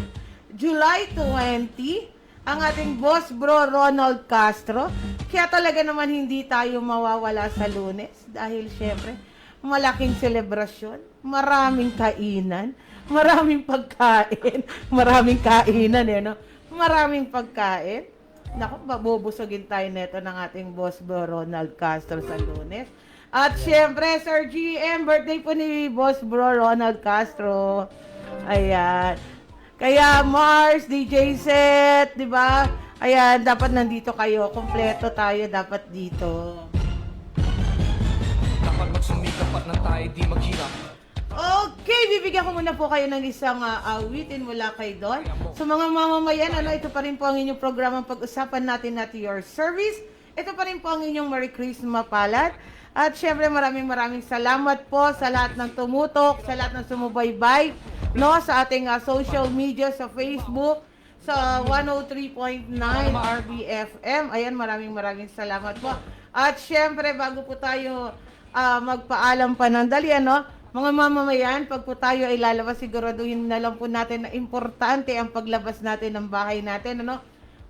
July 20, ang ating boss bro Ronald Castro. Kaya talaga naman hindi tayo mawawala sa Lunes dahil syempre malaking selebrasyon, maraming kainan, maraming pagkain, maraming kainan maraming pagkain. Naku, mabubusogin tayo neto ng ating boss bro Ronald Castro sa Lunes. At syempre, Sir GM, birthday po ni boss bro Ronald Castro. Ayan. Kaya Mars, DJ Set, di ba? Ayan, dapat nandito kayo. Kompleto tayo dapat dito. Dapat magsumikap at nang tayo di maghirap. Okay, bibigyan ko muna po kayo ng isang awitin mula kay Don. So mga mamamayan, ito pa rin po ang inyong programang pag-usapan natin at your service. Ito pa rin po ang inyong Merry Christmas mapalad. At syempre maraming salamat po sa lahat ng tumutok, sa lahat ng sumubaybay, no, sa ating social media, sa Facebook, sa 103.9 RBFM. Ayan, maraming salamat po. At syempre, bago po tayo magpaalam pa ng dali, mga mamamayan, pag po tayo ay lalabas, siguraduhin na lang po natin na importante ang paglabas natin ng bahay natin.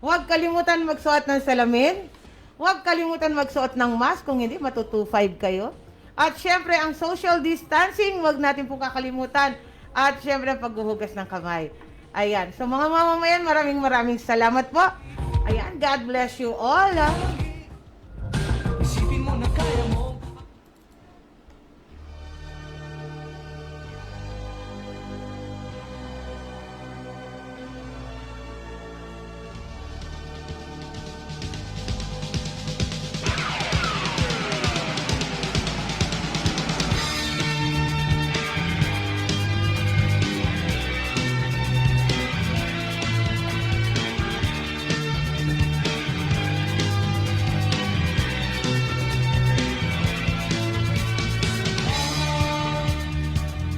Huwag kalimutan magsuot ng salamin. Huwag kalimutan magsuot ng mask, kung hindi, matutu5 kayo. At syempre, ang social distancing, huwag natin po kakalimutan. At syempre, paghuhugas ng kamay. Ayan. So mga mamamayan, maraming salamat po. Ayan, God bless you all. Isipin mo na kaya mo.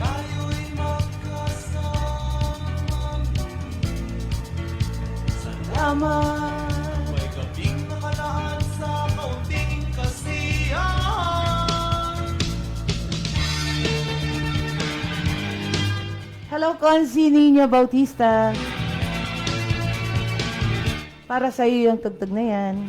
Tayo'y magkasama. May gabing nakalaan sa kaunting kasiyahan. Hello, Consi Nino Bautista. Para sa iyo yung tugtog na yan.